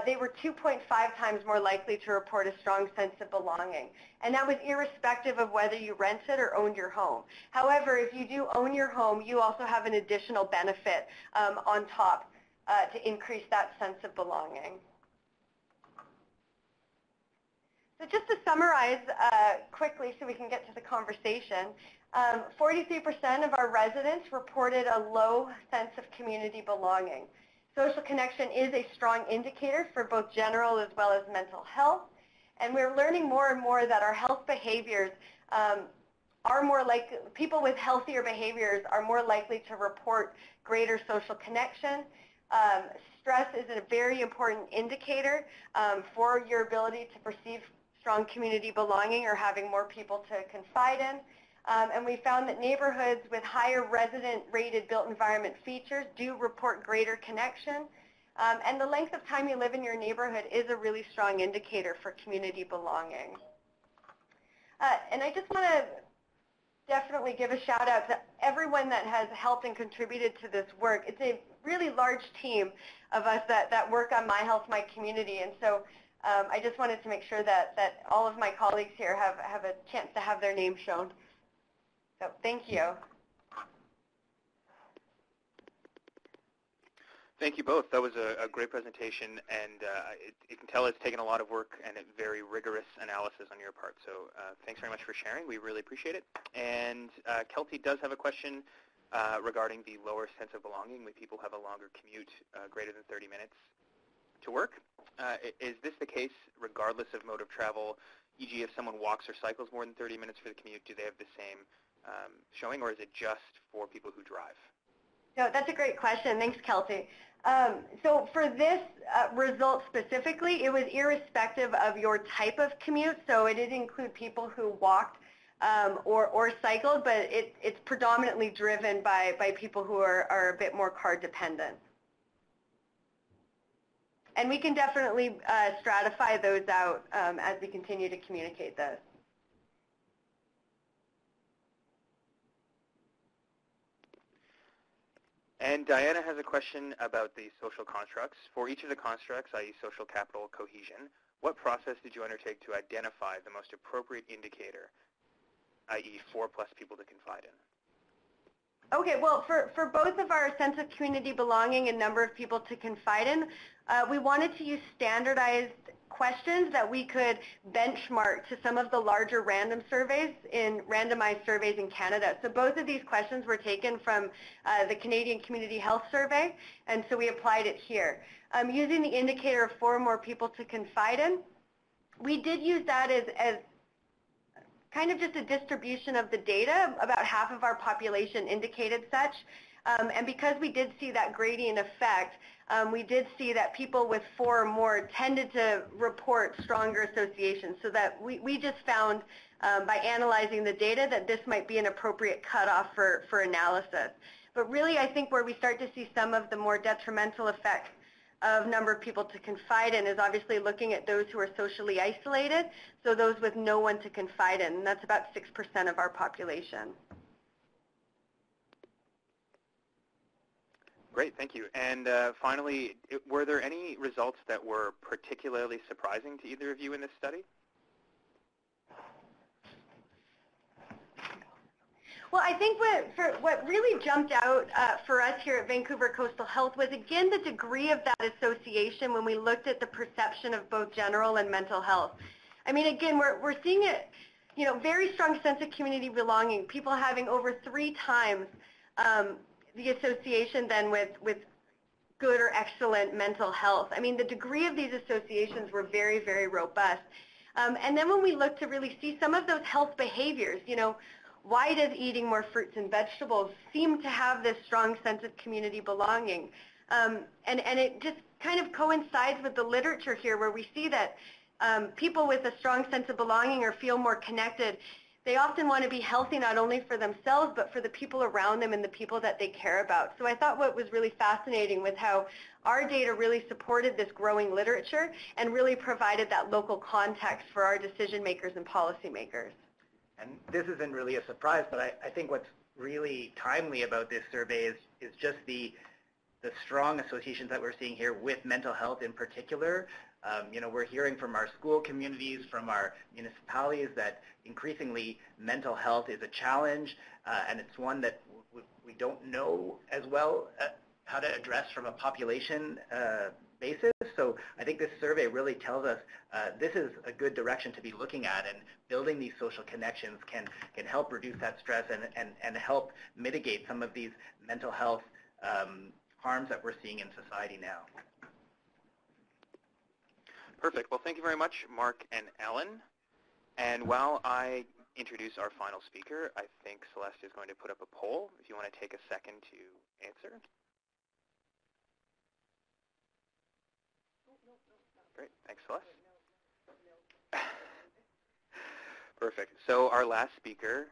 they were 2.5 times more likely to report a strong sense of belonging. And that was irrespective of whether you rented or owned your home. However, if you do own your home, you also have an additional benefit on top to increase that sense of belonging. So just to summarize quickly so we can get to the conversation, 43% of our residents reported a low sense of community belonging. Social connection is a strong indicator for both general as well as mental health. And we're learning more and more that our health behaviors are more likely, people with healthier behaviors are more likely to report greater social connection. Stress is a very important indicator for your ability to perceive strong community belonging or having more people to confide in. And we found that neighborhoods with higher resident-rated built environment features do report greater connection. And the length of time you live in your neighborhood is a really strong indicator for community belonging. And I just want to definitely give a shout out to everyone that has helped and contributed to this work. It's a really large team of us that work on My Health, My Community. And so I just wanted to make sure that all of my colleagues here have a chance to have their name shown. So thank you. Thank you both. That was a great presentation, and you can tell it's taken a lot of work and a very rigorous analysis on your part. So thanks very much for sharing. We really appreciate it. And Kelty does have a question regarding the lower sense of belonging when people have a longer commute, greater than 30 minutes to work. Is this the case regardless of mode of travel? E.g., if someone walks or cycles more than 30 minutes for the commute, do they have the same showing, or is it just for people who drive? No, that's a great question. Thanks, Kelty. So for this result specifically, it was irrespective of your type of commute. So it did include people who walked or cycled, but it's predominantly driven by people who are a bit more car dependent. And we can definitely stratify those out as we continue to communicate this. And Diana has a question about the social constructs. For each of the constructs, i.e. social capital, cohesion, what process did you undertake to identify the most appropriate indicator, i.e. 4+ people to confide in? Okay, well, for both of our sense of community belonging and number of people to confide in, we wanted to use standardized questions that we could benchmark to some of the larger randomized surveys in Canada. So both of these questions were taken from the Canadian Community Health Survey, and so we applied it here. Using the indicator of 4 or more people to confide in, we did use that kind of just a distribution of the data. About half of our population indicated such. And because we did see that gradient effect, we did see that people with 4 or more tended to report stronger associations. So that we just found by analyzing the data that this might be an appropriate cutoff for analysis. But really, I think where we start to see some of the more detrimental effects of number of people to confide in is obviously looking at those who are socially isolated, so those with no one to confide in, and that's about 6% of our population. Great, thank you. And finally, were there any results that were particularly surprising to either of you in this study? Well, I think what really jumped out for us here at Vancouver Coastal Health was, again, the degree of that association when we looked at the perception of both general and mental health. I mean, again, we're seeing it, you know, very strong sense of community belonging, people having over 3 times the association then with good or excellent mental health. I mean, the degree of these associations were very, very robust. And then when we look to really see some of those health behaviors, you know, why does eating more fruits and vegetables seem to have this strong sense of community belonging? And it just kind of coincides with the literature here where we see that people with a strong sense of belonging or feel more connected, they often want to be healthy not only for themselves but for the people around them and the people that they care about. So I thought what was really fascinating with how our data really supported this growing literature and really provided that local context for our decision makers and policymakers. And this isn't really a surprise, but I think what's really timely about this survey is just the strong associations that we're seeing here with mental health in particular. You know, we're hearing from our school communities, from our municipalities that increasingly mental health is a challenge, and it's one that we don't know as well how to address from a population basis. So I think this survey really tells us this is a good direction to be looking at, and building these social connections can help reduce that stress and help mitigate some of these mental health harms that we're seeing in society now. Perfect. Well, thank you very much, Mark and Ellen. And while I introduce our final speaker, I think Celeste is going to put up a poll if you want to take a second to answer. Great. Thanks, Celeste. Perfect. So our last speaker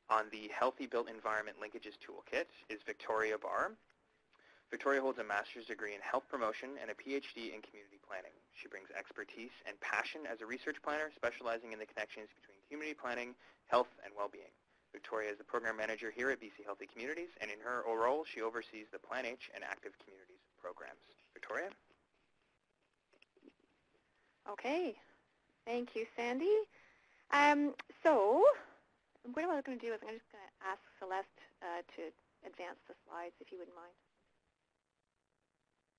on the Healthy Built Environment Linkages Toolkit is Victoria Barr. Victoria holds a master's degree in health promotion and a PhD in community planning. She brings expertise and passion as a research planner, specializing in the connections between community planning, health, and well-being. Victoria is the program manager here at BC Healthy Communities, and in her role, she oversees the Plan H and Active Communities programs. Victoria? Okay. Thank you, Sandy. So what I'm going to do is I'm just going to ask Celeste to advance the slides, if you wouldn't mind.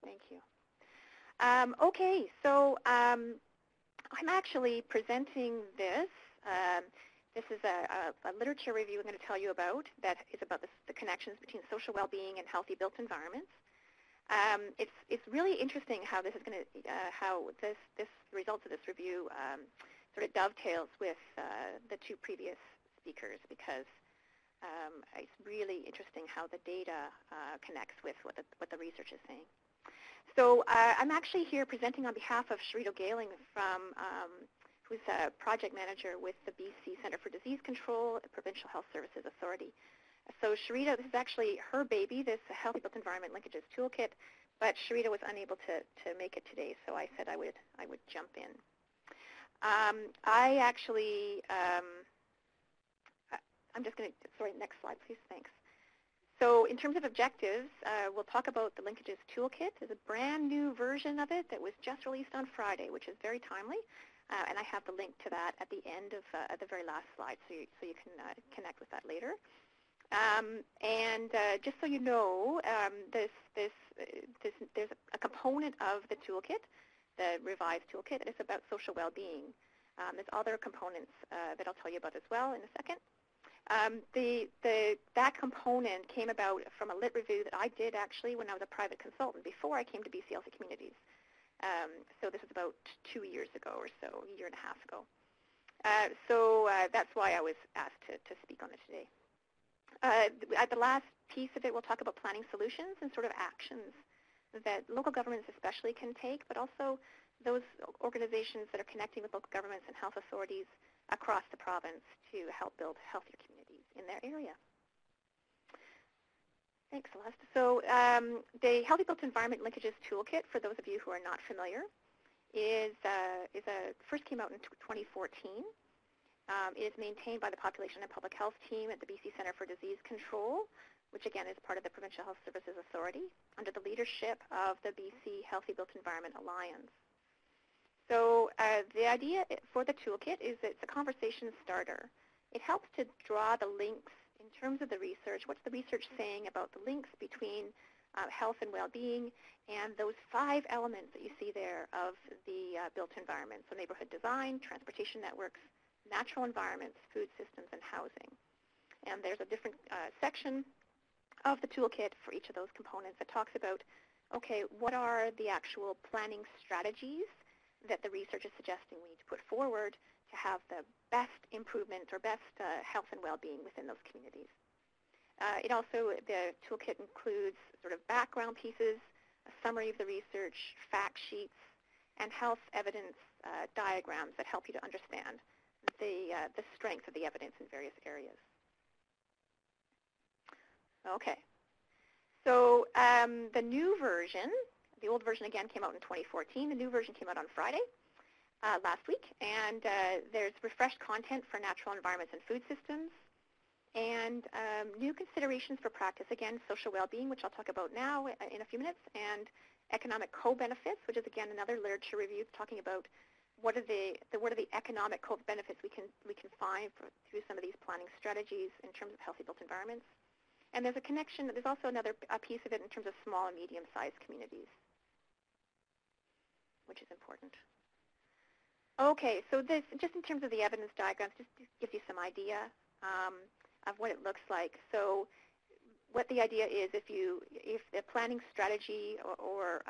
Thank you. Okay, so I'm actually presenting this. This is a literature review I'm going to tell you about that is about the connections between social well-being and healthy built environments. It's really interesting how this is going to how this results of this review sort of dovetails with the 2 previous speakers, because it's really interesting how the data connects with what the research is saying. So I'm actually here presenting on behalf of Sharito Galing, who's a project manager with the BC Centre for Disease Control and Provincial Health Services Authority. So Sharito, this is actually her baby, this Healthy Built Environment Linkages Toolkit, but Sharito was unable to make it today, so I said I would jump in. I actually, I'm just going to, sorry, next slide, please, thanks. So in terms of objectives, we'll talk about the Linkages Toolkit. There's a brand new version of it that was just released on Friday, which is very timely, and I have the link to that at the end of at the very last slide, so you can connect with that later. And just so you know, there's a component of the toolkit, the revised toolkit, and it's about social well-being. There's other components that I'll tell you about as well in a second. That component came about from a lit review that I did actually when I was a private consultant before I came to BC Healthy Communities. So this is about 2 years ago or so, a year and a half ago. So that's why I was asked to speak on it today. At the last piece of it, we'll talk about planning solutions and sort of actions that local governments especially can take, but also those organizations that are connecting with local governments and health authorities across the province to help build healthier communities in their area. Thanks, Celeste. So the Healthy Built Environment Linkages Toolkit, for those of you who are not familiar, first came out in 2014. It is maintained by the Population and Public Health team at the BC Centre for Disease Control, which again is part of the Provincial Health Services Authority, under the leadership of the BC Healthy Built Environment Alliance. So the idea for the toolkit is it's a conversation starter. It helps to draw the links in terms of the research. What's the research saying about the links between health and well-being and those 5 elements that you see there of the built environment? So neighborhood design, transportation networks, natural environments, food systems, and housing. And there's a different section of the toolkit for each of those components that talks about, okay, what are the actual planning strategies that the research is suggesting we need to put forward to have the best improvement or best health and well-being within those communities. The toolkit includes sort of background pieces, a summary of the research, fact sheets, and health evidence diagrams that help you to understand the strength of the evidence in various areas. Okay, so the new version, the old version again came out in 2014. The new version came out on Friday last week, and there's refreshed content for natural environments and food systems, and new considerations for practice, again, social well-being, which I'll talk about now in a few minutes, and economic co-benefits, which is again another literature review talking about what are the economic co-benefits we can find through some of these planning strategies in terms of healthy built environments. And there's a connection, there's also another piece of it in terms of small and medium-sized communities, which is important. Okay, so this, just in terms of the evidence diagrams, just gives you some idea of what it looks like. So what the idea is, if the planning strategy or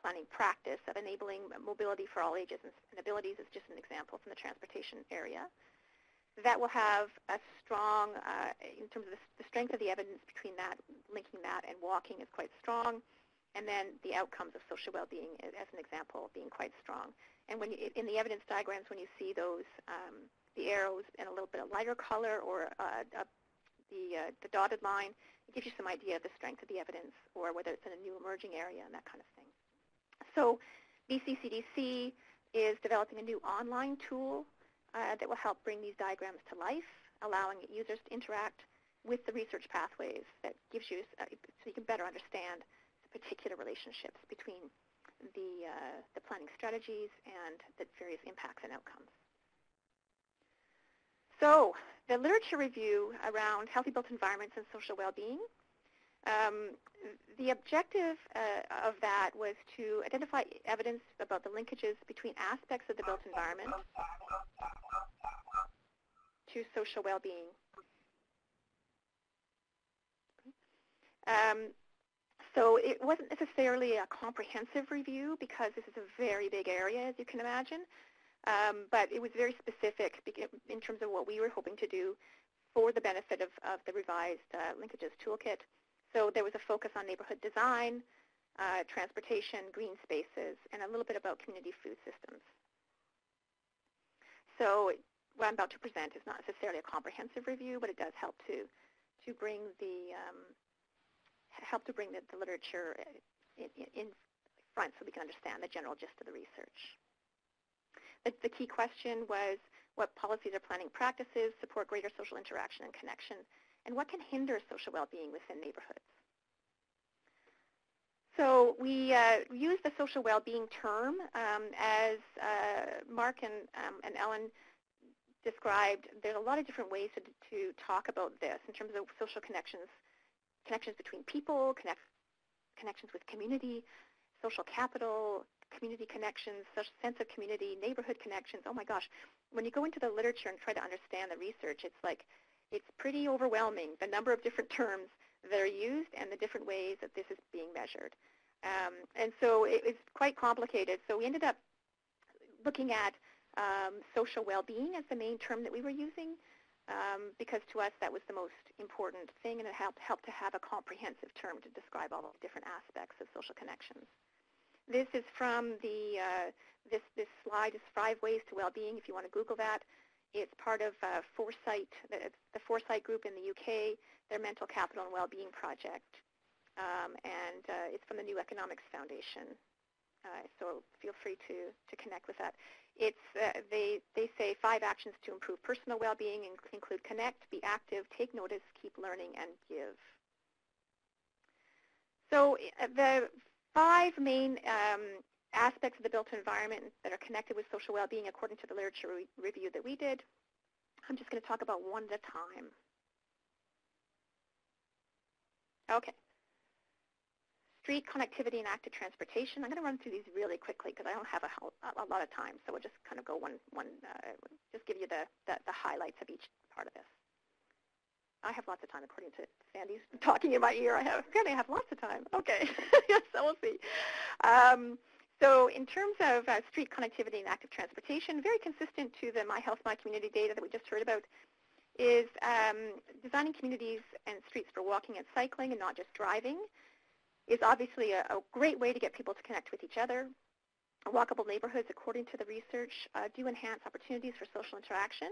planning practice of enabling mobility for all ages and abilities is just an example from the transportation area, that will have a strong, in terms of the strength of the evidence between that, linking that and walking is quite strong, and then the outcomes of social well-being, as an example, being quite strong. And when in the evidence diagrams, when you see those, the arrows in a little bit of lighter color or the dotted line, it gives you some idea of the strength of the evidence or whether it's in a new emerging area and that kind of thing. So BCCDC is developing a new online tool that will help bring these diagrams to life, allowing users to interact with the research pathways that gives you, so you can better understand the particular relationships between the planning strategies and the various impacts and outcomes. So the literature review around healthy built environments and social well-being, the objective of that was to identify evidence about the linkages between aspects of the built environment to social well-being. So it wasn't necessarily a comprehensive review because this is a very big area, as you can imagine, but it was very specific in terms of what we were hoping to do for the benefit of the revised Linkages Toolkit. So there was a focus on neighborhood design, transportation, green spaces, and a little bit about community food systems. So what I'm about to present is not necessarily a comprehensive review, but it does help to bring the literature in front so we can understand the general gist of the research. The key question was what policies or planning practices support greater social interaction and connection, and what can hinder social well-being within neighborhoods. So we use the social well-being term as Mark and Ellen described. There's a lot of different ways to talk about this in terms of social connections between people, connections with community, social capital, community connections, sense of community, neighborhood connections. Oh my gosh, when you go into the literature and try to understand the research, it's pretty overwhelming, the number of different terms that are used and the different ways that this is being measured. And so it's quite complicated. So we ended up looking at social well-being as the main term that we were using, because to us that was the most important thing, and it helped to have a comprehensive term to describe all the different aspects of social connections. This is from the this slide is 5 Ways to Well-Being, if you want to Google that. It's part of Foresight, the Foresight group in the UK, their Mental Capital and Well-Being project, and it's from the New Economics Foundation. So feel free to connect with that. It's they say 5 actions to improve personal well-being include connect, be active, take notice, keep learning, and give. So the 5 main aspects of the built environment that are connected with social well-being according to the literature review that we did. I'm just going to talk about one at a time. Okay. Street connectivity and active transportation. I'm going to run through these really quickly because I don't have a lot of time, so we'll just kind of go just give you the highlights of each part of this. I have lots of time, according to Sandy's talking in my ear. Apparently I have lots of time. Okay, yes, so we'll see. So in terms of street connectivity and active transportation, very consistent to the My Health, My Community data that we just heard about, is designing communities and streets for walking and cycling and not just driving is obviously a great way to get people to connect with each other. Walkable neighborhoods, according to the research, do enhance opportunities for social interaction.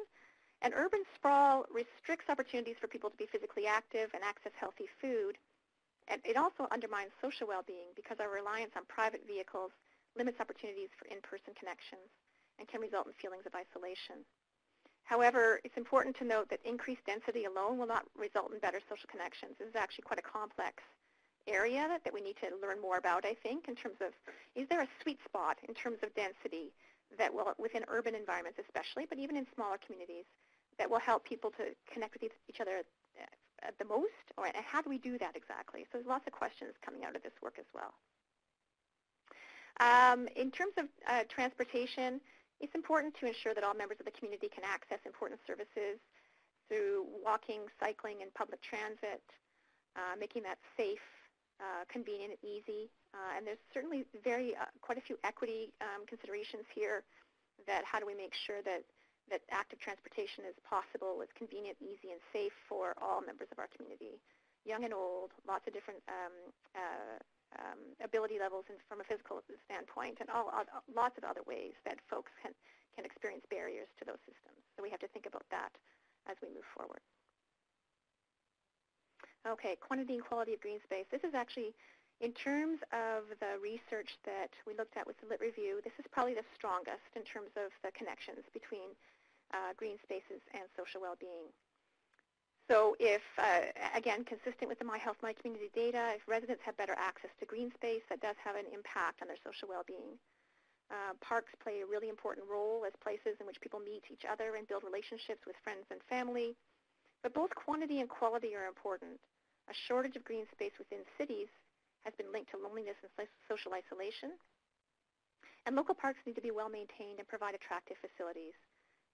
And urban sprawl restricts opportunities for people to be physically active and access healthy food. And it also undermines social well-being because our reliance on private vehicles limits opportunities for in-person connections and can result in feelings of isolation. However, it's important to note that increased density alone will not result in better social connections. This is actually quite a complex area that we need to learn more about, I think, in terms of, is there a sweet spot in terms of density that will, within urban environments especially, but even in smaller communities, that will help people to connect with each other at the most, and how do we do that exactly? So there's lots of questions coming out of this work as well. In terms of transportation, it's important to ensure that all members of the community can access important services through walking, cycling, and public transit, making that safe, convenient, and easy. And there's certainly quite a few equity considerations here, that how do we make sure that active transportation is possible, is convenient, easy, and safe for all members of our community, young and old, lots of different ability levels and from a physical standpoint, and lots of other ways that folks can experience barriers to those systems. So we have to think about that as we move forward. Okay, quantity and quality of green space. This is actually, in terms of the research that we looked at with the Lit Review, this is probably the strongest in terms of the connections between green spaces and social well-being. So if, again, consistent with the My Health, My Community data, if residents have better access to green space, that does have an impact on their social well-being. Parks play a really important role as places in which people meet each other and build relationships with friends and family. But both quantity and quality are important. A shortage of green space within cities has been linked to loneliness and social isolation. And local parks need to be well maintained and provide attractive facilities.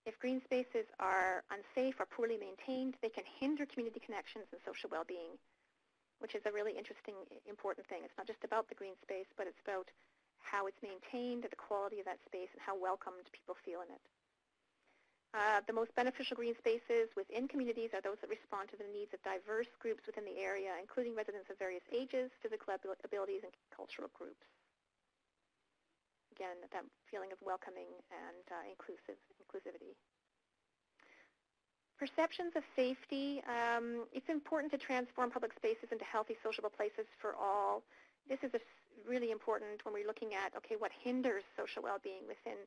If green spaces are unsafe or poorly maintained, they can hinder community connections and social well-being, which is a really interesting, important thing. It's not just about the green space, but it's about how it's maintained, the quality of that space, and how welcomed people feel in it. The most beneficial green spaces within communities are those that respond to the needs of diverse groups within the area, including residents of various ages, physical abilities, and cultural groups. Again, that feeling of welcoming and inclusivity. Perceptions of safety. It's important to transform public spaces into healthy, sociable places for all. This is really important when we're looking at, okay, what hinders social well-being within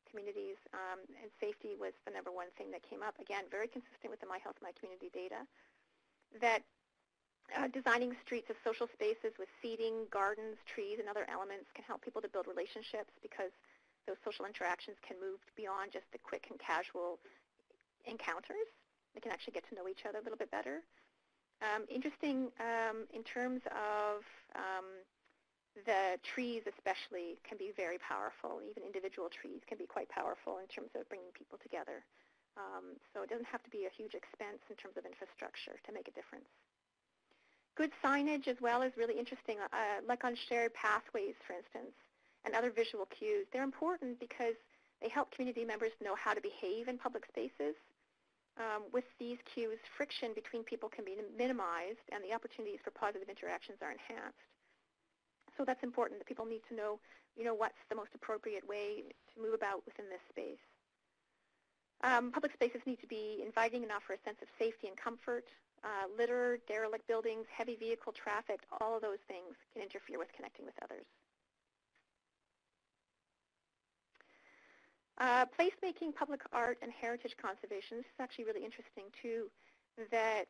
communities, and safety was the #1 thing that came up. Again, very consistent with the My Health, My Community data, that designing streets as social spaces with seating, gardens, trees, and other elements can help people to build relationships, because those social interactions can move beyond just the quick and casual encounters. They can actually get to know each other a little bit better. Interesting in terms of the trees especially can be very powerful. Even individual trees can be quite powerful in terms of bringing people together. So it doesn't have to be a huge expense in terms of infrastructure to make a difference. Good signage as well is really interesting, like on shared pathways, for instance, and other visual cues. They're important because They help community members know how to behave in public spaces. With these cues, friction between people can be minimized and the opportunities for positive interactions are enhanced. So that's important that people need to know, what's the most appropriate way to move about within this space. Public spaces need to be inviting and offer a sense of safety and comfort. Litter, derelict buildings, heavy vehicle traffic, all of those things can interfere with connecting with others. Placemaking, public art, and heritage conservation. This is actually really interesting too, that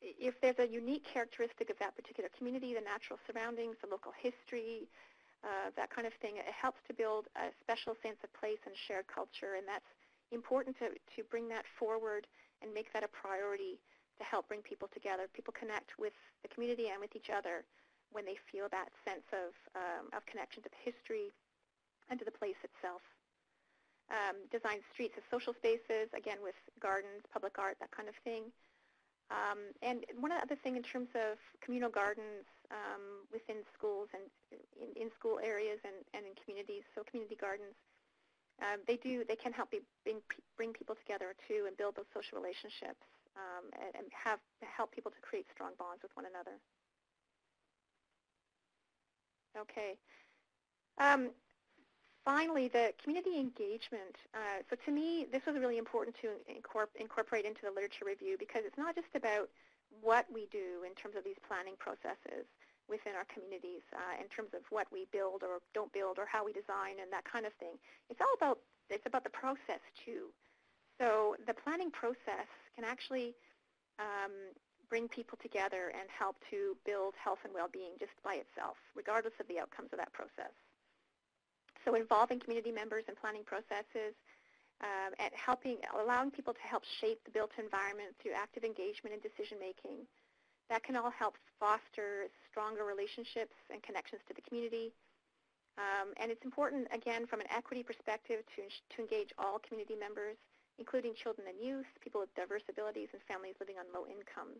if there's a unique characteristic of that particular community, the natural surroundings, the local history, that kind of thing, it helps to build a special sense of place and shared culture, and that's important to bring that forward and make that a priority to help bring people together. People connect with the community and with each other when they feel that sense of connection to the history and to the place itself. Design streets as social spaces, again with gardens, public art, that kind of thing. And one other thing in terms of communal gardens within schools and in school areas and in communities, so community gardens, they can help bring people together too and build those social relationships and help people to create strong bonds with one another. Okay. Finally, the community engagement. So to me, this was really important to incorporate into the literature review because it's not just about what we do in terms of these planning processes within our communities, in terms of what we build or don't build or how we design and that kind of thing. It's about the process too. So the planning process can actually bring people together and help to build health and well-being just by itself, regardless of the outcomes of that process. So involving community members in planning processes and allowing people to help shape the built environment through active engagement and decision-making. That can all help foster stronger relationships and connections to the community. And it's important, again, from an equity perspective to engage all community members, including children and youth, people with diverse abilities, and families living on low incomes.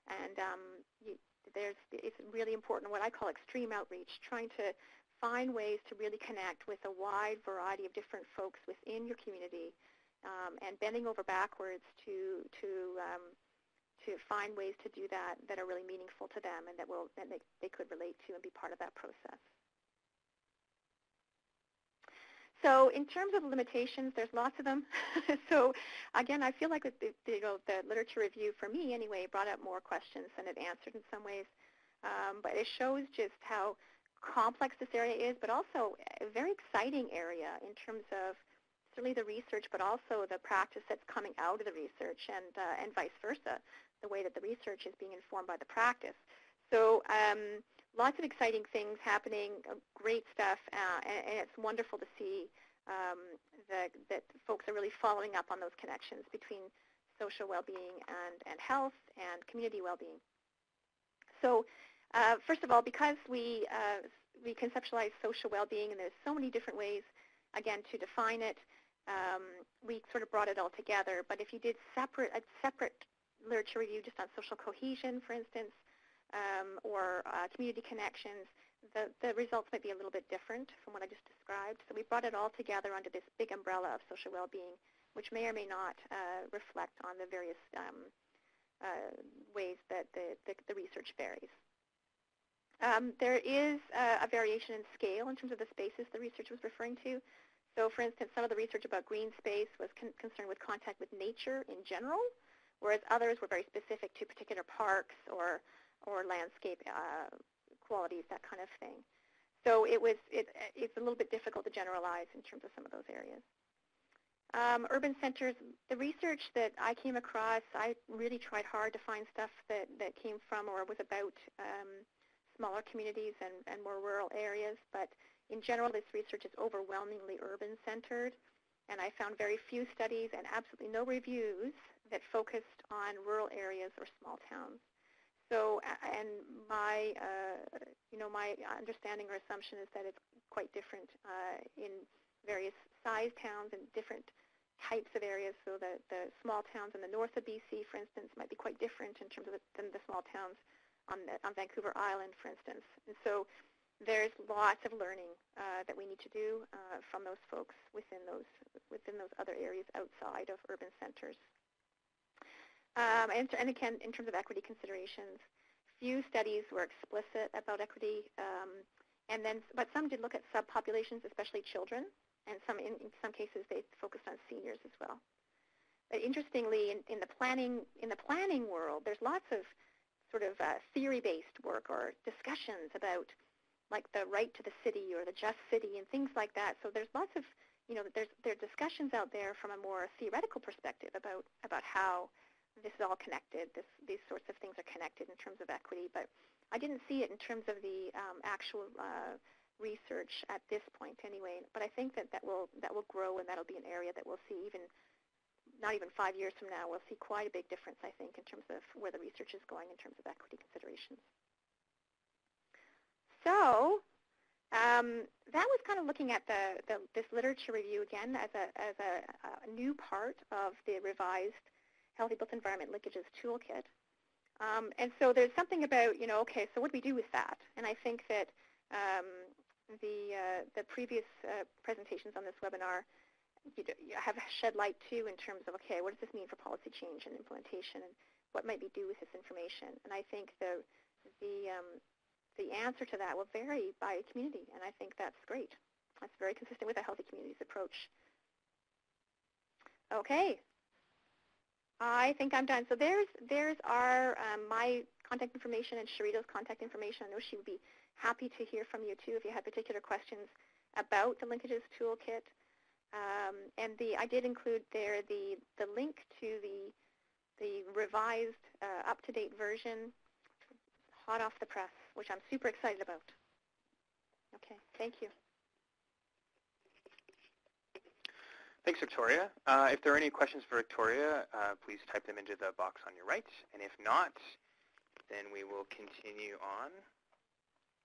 And it's really important what I call extreme outreach, trying to find ways to really connect with a wide variety of different folks within your community, and bending over backwards to find ways to do that are really meaningful to them and that they could relate to and be part of that process. So in terms of limitations, there's lots of them. So again, I feel like the literature review, for me anyway, brought up more questions than it answered in some ways. But it shows just how complex this area is, but also a very exciting area in terms of certainly the research, but also the practice that's coming out of the research, and vice versa, the way that the research is being informed by the practice. So lots of exciting things happening, great stuff, and it's wonderful to see that folks are really following up on those connections between social well-being and health and community well-being. So first of all, because we conceptualize social well-being, and there's so many different ways, again, to define it, we sort of brought it all together. But if you did a separate literature review just on social cohesion, for instance, or community connections, the results might be a little bit different from what I just described. So we brought it all together under this big umbrella of social well-being, which may or may not reflect on the various ways that the research varies. There is a variation in scale in terms of the spaces the research was referring to. So for instance, some of the research about green space was concerned with contact with nature in general, whereas others were very specific to particular parks or landscape qualities, that kind of thing. So it's a little bit difficult to generalize in terms of some of those areas. Urban centers, the research that I came across, I really tried hard to find stuff that came from or was about smaller communities and more rural areas, but in general this research is overwhelmingly urban-centered, and I found very few studies and absolutely no reviews that focused on rural areas or small towns. So, and my understanding or assumption is that it's quite different in various size towns and different types of areas. So the small towns in the north of BC, for instance, might be quite different in terms of than the small towns on Vancouver Island, for instance. And so there's lots of learning that we need to do from those folks within those other areas outside of urban centers. And again, in terms of equity considerations, few studies were explicit about equity, but some did look at subpopulations, especially children, and in some cases they focused on seniors as well. But interestingly, in the planning world, there's lots of sort of theory-based work or discussions about like the right to the city or the just city and things like that. So there's lots of, there are discussions out there from a more theoretical perspective about how this is all connected. These sorts of things are connected in terms of equity, but I didn't see it in terms of the actual research at this point anyway. But I think that will grow, and that'll be an area that we'll see not even 5 years from now. We'll see quite a big difference, I think, in terms of where the research is going in terms of equity considerations. So that was kind of looking at this literature review again as a new part of the revised Healthy Built Environment Linkages Toolkit. And so there's something about, okay, so what do we do with that? And I think that the previous presentations on this webinar have shed light too in terms of, okay, what does this mean for policy change and implementation, and what might we do with this information? And I think the answer to that will vary by community, and I think that's great. That's very consistent with a Healthy Communities approach. Okay, I think I'm done. So there's our my contact information and Sharita's contact information. I know she would be happy to hear from you too if you had particular questions about the Linkages Toolkit. And I did include there the link to the revised, up-to-date version, hot off the press, which I'm super excited about. Okay, thank you. Thanks, Victoria. If there are any questions for Victoria, please type them into the box on your right. And if not, then we will continue on.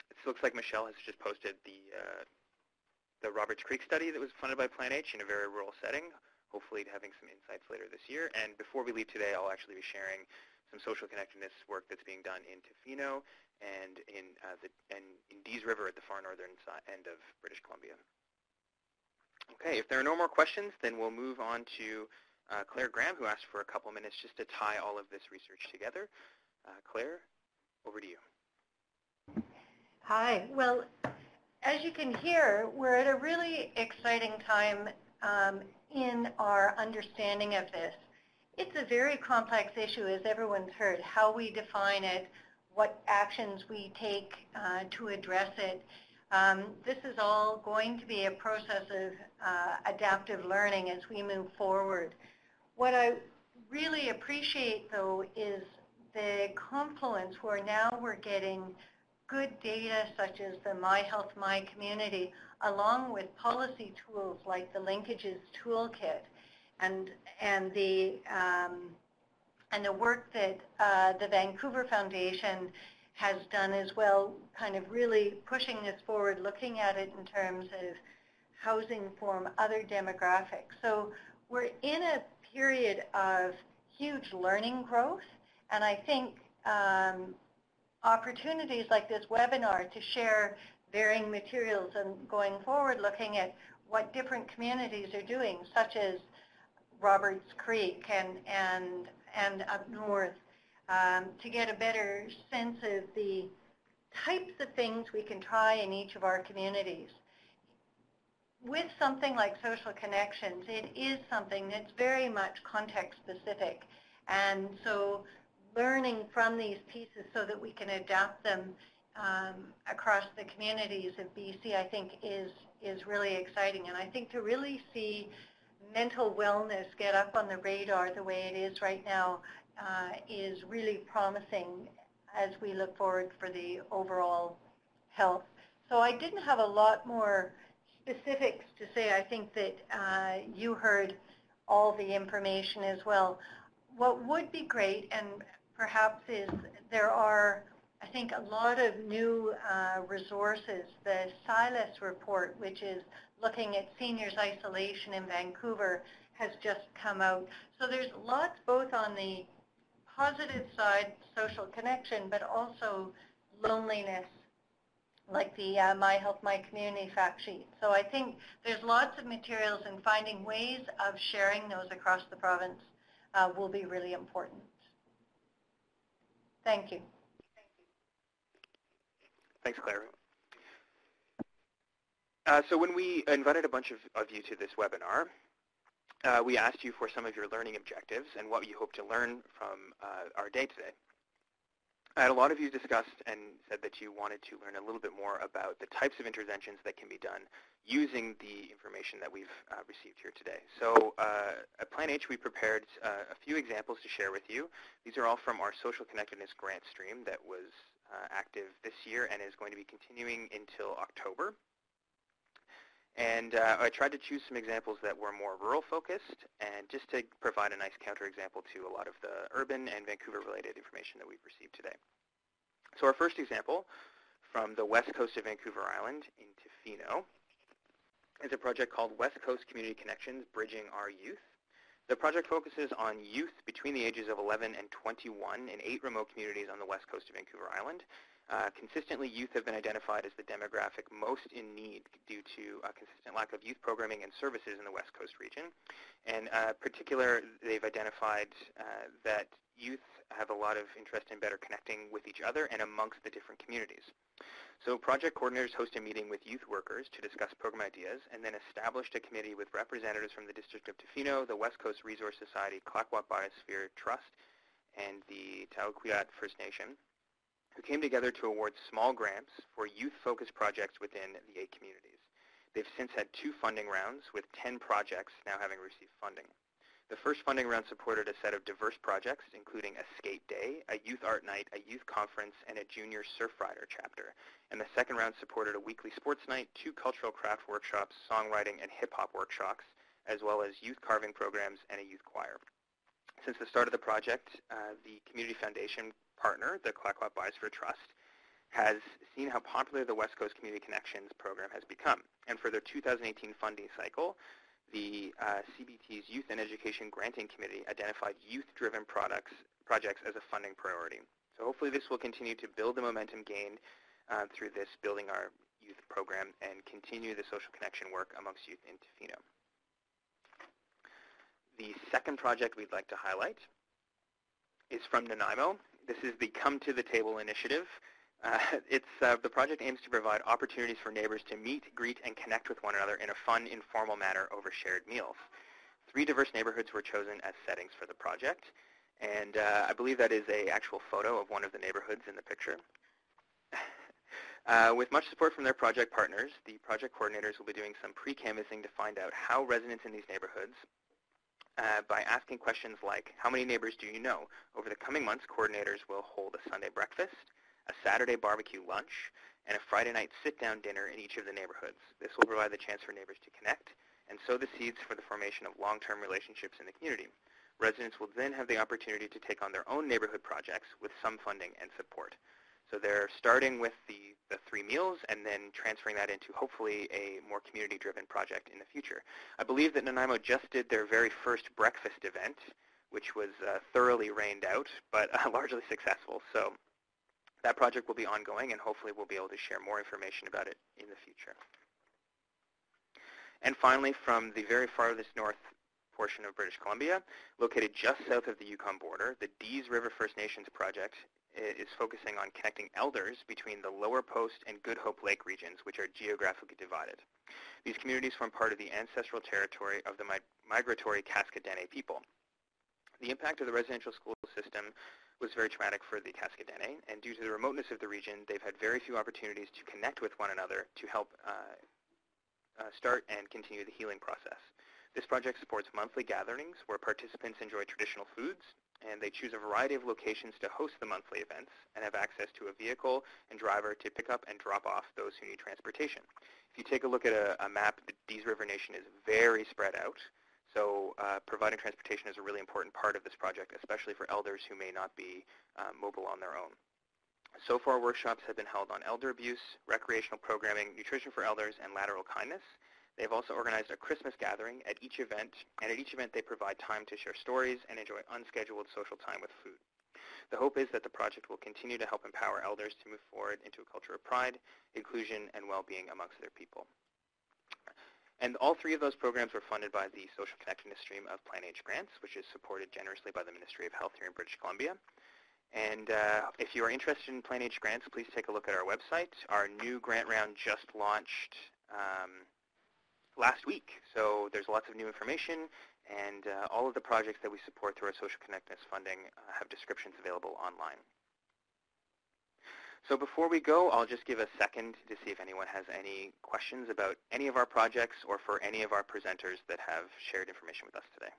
It looks like Michelle has just posted the Roberts Creek study that was funded by Plan H in a very rural setting, hopefully having some insights later this year. And before we leave today, I'll actually be sharing some social connectedness work that's being done in Tofino and in Dease River at the far northern end of British Columbia. Okay, if there are no more questions, then we'll move on to Claire Graham, who asked for a couple minutes just to tie all of this research together. Claire, over to you. Hi. Well, as you can hear, we're at a really exciting time in our understanding of this. It's a very complex issue, as everyone's heard, how we define it, what actions we take to address it. This is all going to be a process of adaptive learning as we move forward. What I really appreciate, though, is the confluence where now we're getting good data such as the My Health, My Community, along with policy tools like the Linkages Toolkit and the work that the Vancouver Foundation has done as well, kind of really pushing this forward, looking at it in terms of housing from other demographics. So we're in a period of huge learning growth, and I think opportunities like this webinar to share varying materials and going forward looking at what different communities are doing, such as Roberts Creek and up north, to get a better sense of the types of things we can try in each of our communities. With something like social connections, it is something that's very much context specific, and so learning from these pieces so that we can adapt them across the communities of BC, I think is really exciting. And I think to really see mental wellness get up on the radar the way it is right now is really promising as we look forward for the overall health. So I didn't have a lot more specifics to say. I think that you heard all the information as well. What would be great, and perhaps is there are, I think, a lot of new resources. The Silas report, which is looking at seniors isolation in Vancouver, has just come out. So there's lots both on the positive side, social connection, but also loneliness like the My Health, My Community fact sheet. So I think there's lots of materials, and finding ways of sharing those across the province will be really important. Thank you. Thanks, Claire. So when we invited a bunch of you to this webinar, we asked you for some of your learning objectives and what you hope to learn from our day today. A lot of you discussed and said that you wanted to learn a little bit more about the types of interventions that can be done using the information that we've received here today. So at Plan H, we prepared a few examples to share with you. These are all from our Social Connectedness grant stream that was active this year and is going to be continuing until October. And I tried to choose some examples that were more rural focused and just to provide a nice counterexample to a lot of the urban and Vancouver related information that we've received today. So our first example from the west coast of Vancouver Island in Tofino is a project called West Coast Community Connections, Bridging Our Youth. The project focuses on youth between the ages of 11 and 21 in 8 remote communities on the west coast of Vancouver Island. Consistently, youth have been identified as the demographic most in need due to a consistent lack of youth programming and services in the West Coast region. And in particular, they've identified that youth have a lot of interest in better connecting with each other and amongst the different communities. So project coordinators host a meeting with youth workers to discuss program ideas, and then established a committee with representatives from the District of Tofino, the West Coast Resource Society, Clayoquot Biosphere Trust, and the Taoquiat First Nation, who came together to award small grants for youth-focused projects within the 8 communities. They've since had 2 funding rounds, with 10 projects now having received funding. The first funding round supported a set of diverse projects, including a skate day, a youth art night, a youth conference, and a junior surf rider chapter. And the second round supported a weekly sports night, 2 cultural craft workshops, songwriting, and hip-hop workshops, as well as youth carving programs and a youth choir. Since the start of the project, the Community Foundation partner, the Clayoquot Biosphere Trust, has seen how popular the West Coast Community Connections program has become. And for their 2018 funding cycle, the CBT's Youth and Education Granting Committee identified youth-driven projects as a funding priority. So hopefully this will continue to build the momentum gained through this Building Our Youth program and continue the social connection work amongst youth in Tofino. The second project we'd like to highlight is from Nanaimo. This is the Come to the Table initiative. The project aims to provide opportunities for neighbors to meet, greet, and connect with one another in a fun, informal manner over shared meals. 3 diverse neighborhoods were chosen as settings for the project, and I believe that is an actual photo of one of the neighborhoods in the picture. With much support from their project partners, the project coordinators will be doing some pre-canvassing to find out how residents in these neighborhoods, by asking questions like, how many neighbors do you know? Over the coming months, coordinators will hold a Sunday breakfast, a Saturday barbecue lunch, and a Friday night sit-down dinner in each of the neighborhoods. This will provide the chance for neighbors to connect and sow the seeds for the formation of long-term relationships in the community. Residents will then have the opportunity to take on their own neighborhood projects with some funding and support. So they're starting with the 3 meals and then transferring that into hopefully a more community-driven project in the future. I believe that Nanaimo just did their very first breakfast event, which was thoroughly rained out, but largely successful. So that project will be ongoing, and hopefully we'll be able to share more information about it in the future. And finally, from the very farthest north portion of British Columbia, located just south of the Yukon border, the Dease River First Nations project is focusing on connecting elders between the Lower Post and Good Hope Lake regions, which are geographically divided. These communities form part of the ancestral territory of the migratory Cascadene people. The impact of the residential school system was very traumatic for the Cascadene, and due to the remoteness of the region, they've had very few opportunities to connect with one another to help start and continue the healing process. This project supports monthly gatherings where participants enjoy traditional foods, and they choose a variety of locations to host the monthly events and have access to a vehicle and driver to pick up and drop off those who need transportation. If you take a look at a map, the Dease River Nation is very spread out, so providing transportation is a really important part of this project, especially for elders who may not be mobile on their own. So far, workshops have been held on elder abuse, recreational programming, nutrition for elders, and lateral kindness. They've also organized a Christmas gathering at each event, and at each event they provide time to share stories and enjoy unscheduled social time with food. The hope is that the project will continue to help empower elders to move forward into a culture of pride, inclusion, and well-being amongst their people. And all three of those programs were funded by the Social Connectedness stream of Plan H grants, which is supported generously by the Ministry of Health here in British Columbia. And if you are interested in Plan H grants, please take a look at our website. Our new grant round just launched last week, so there's lots of new information, and all of the projects that we support through our Social Connectedness funding have descriptions available online. So before we go, I'll just give a second to see if anyone has any questions about any of our projects or for any of our presenters that have shared information with us today.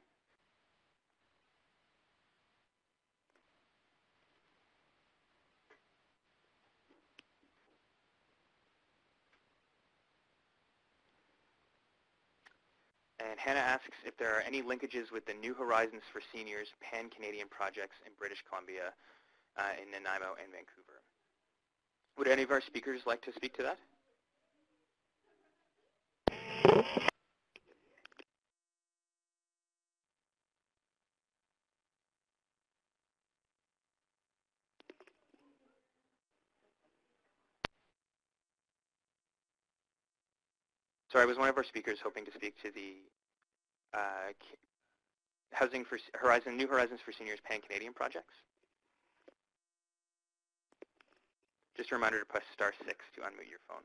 And Hannah asks if there are any linkages with the New Horizons for Seniors Pan-Canadian projects in British Columbia, in Nanaimo and Vancouver. Would any of our speakers like to speak to that? Sorry, was one of our speakers hoping to speak to the New Horizons for Seniors Pan-Canadian projects? Just a reminder to press *6 to unmute your phone.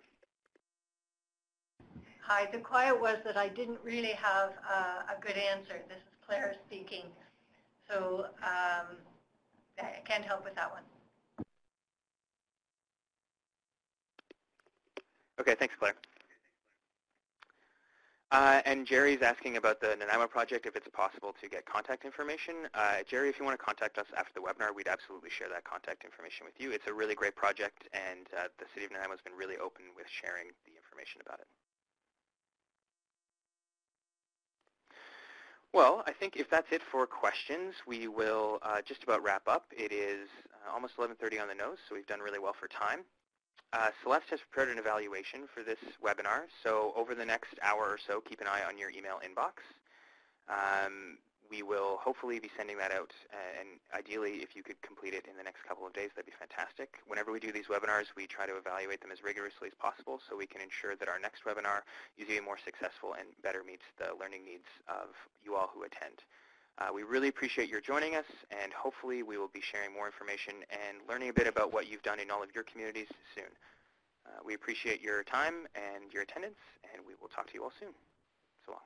Hi, the quiet was that I didn't really have a good answer. This is Claire speaking. So I can't help with that one. Okay, thanks, Claire. And Jerry's asking about the Nanaimo project, if it's possible to get contact information. Jerry, if you want to contact us after the webinar, we'd absolutely share that contact information with you. It's a really great project, and the City of Nanaimo has been really open with sharing the information about it. Well, I think if that's it for questions, we will just about wrap up. It is almost 11:30 on the nose, so we've done really well for time. Celeste has prepared an evaluation for this webinar, so over the next hour or so, keep an eye on your email inbox. We will hopefully be sending that out, and ideally, if you could complete it in the next couple of days, that'd be fantastic. Whenever we do these webinars, we try to evaluate them as rigorously as possible so we can ensure that our next webinar is even more successful and better meets the learning needs of you all who attend. We really appreciate your joining us, and hopefully we will be sharing more information and learning a bit about what you've done in all of your communities soon. We appreciate your time and your attendance, and we will talk to you all soon. So long.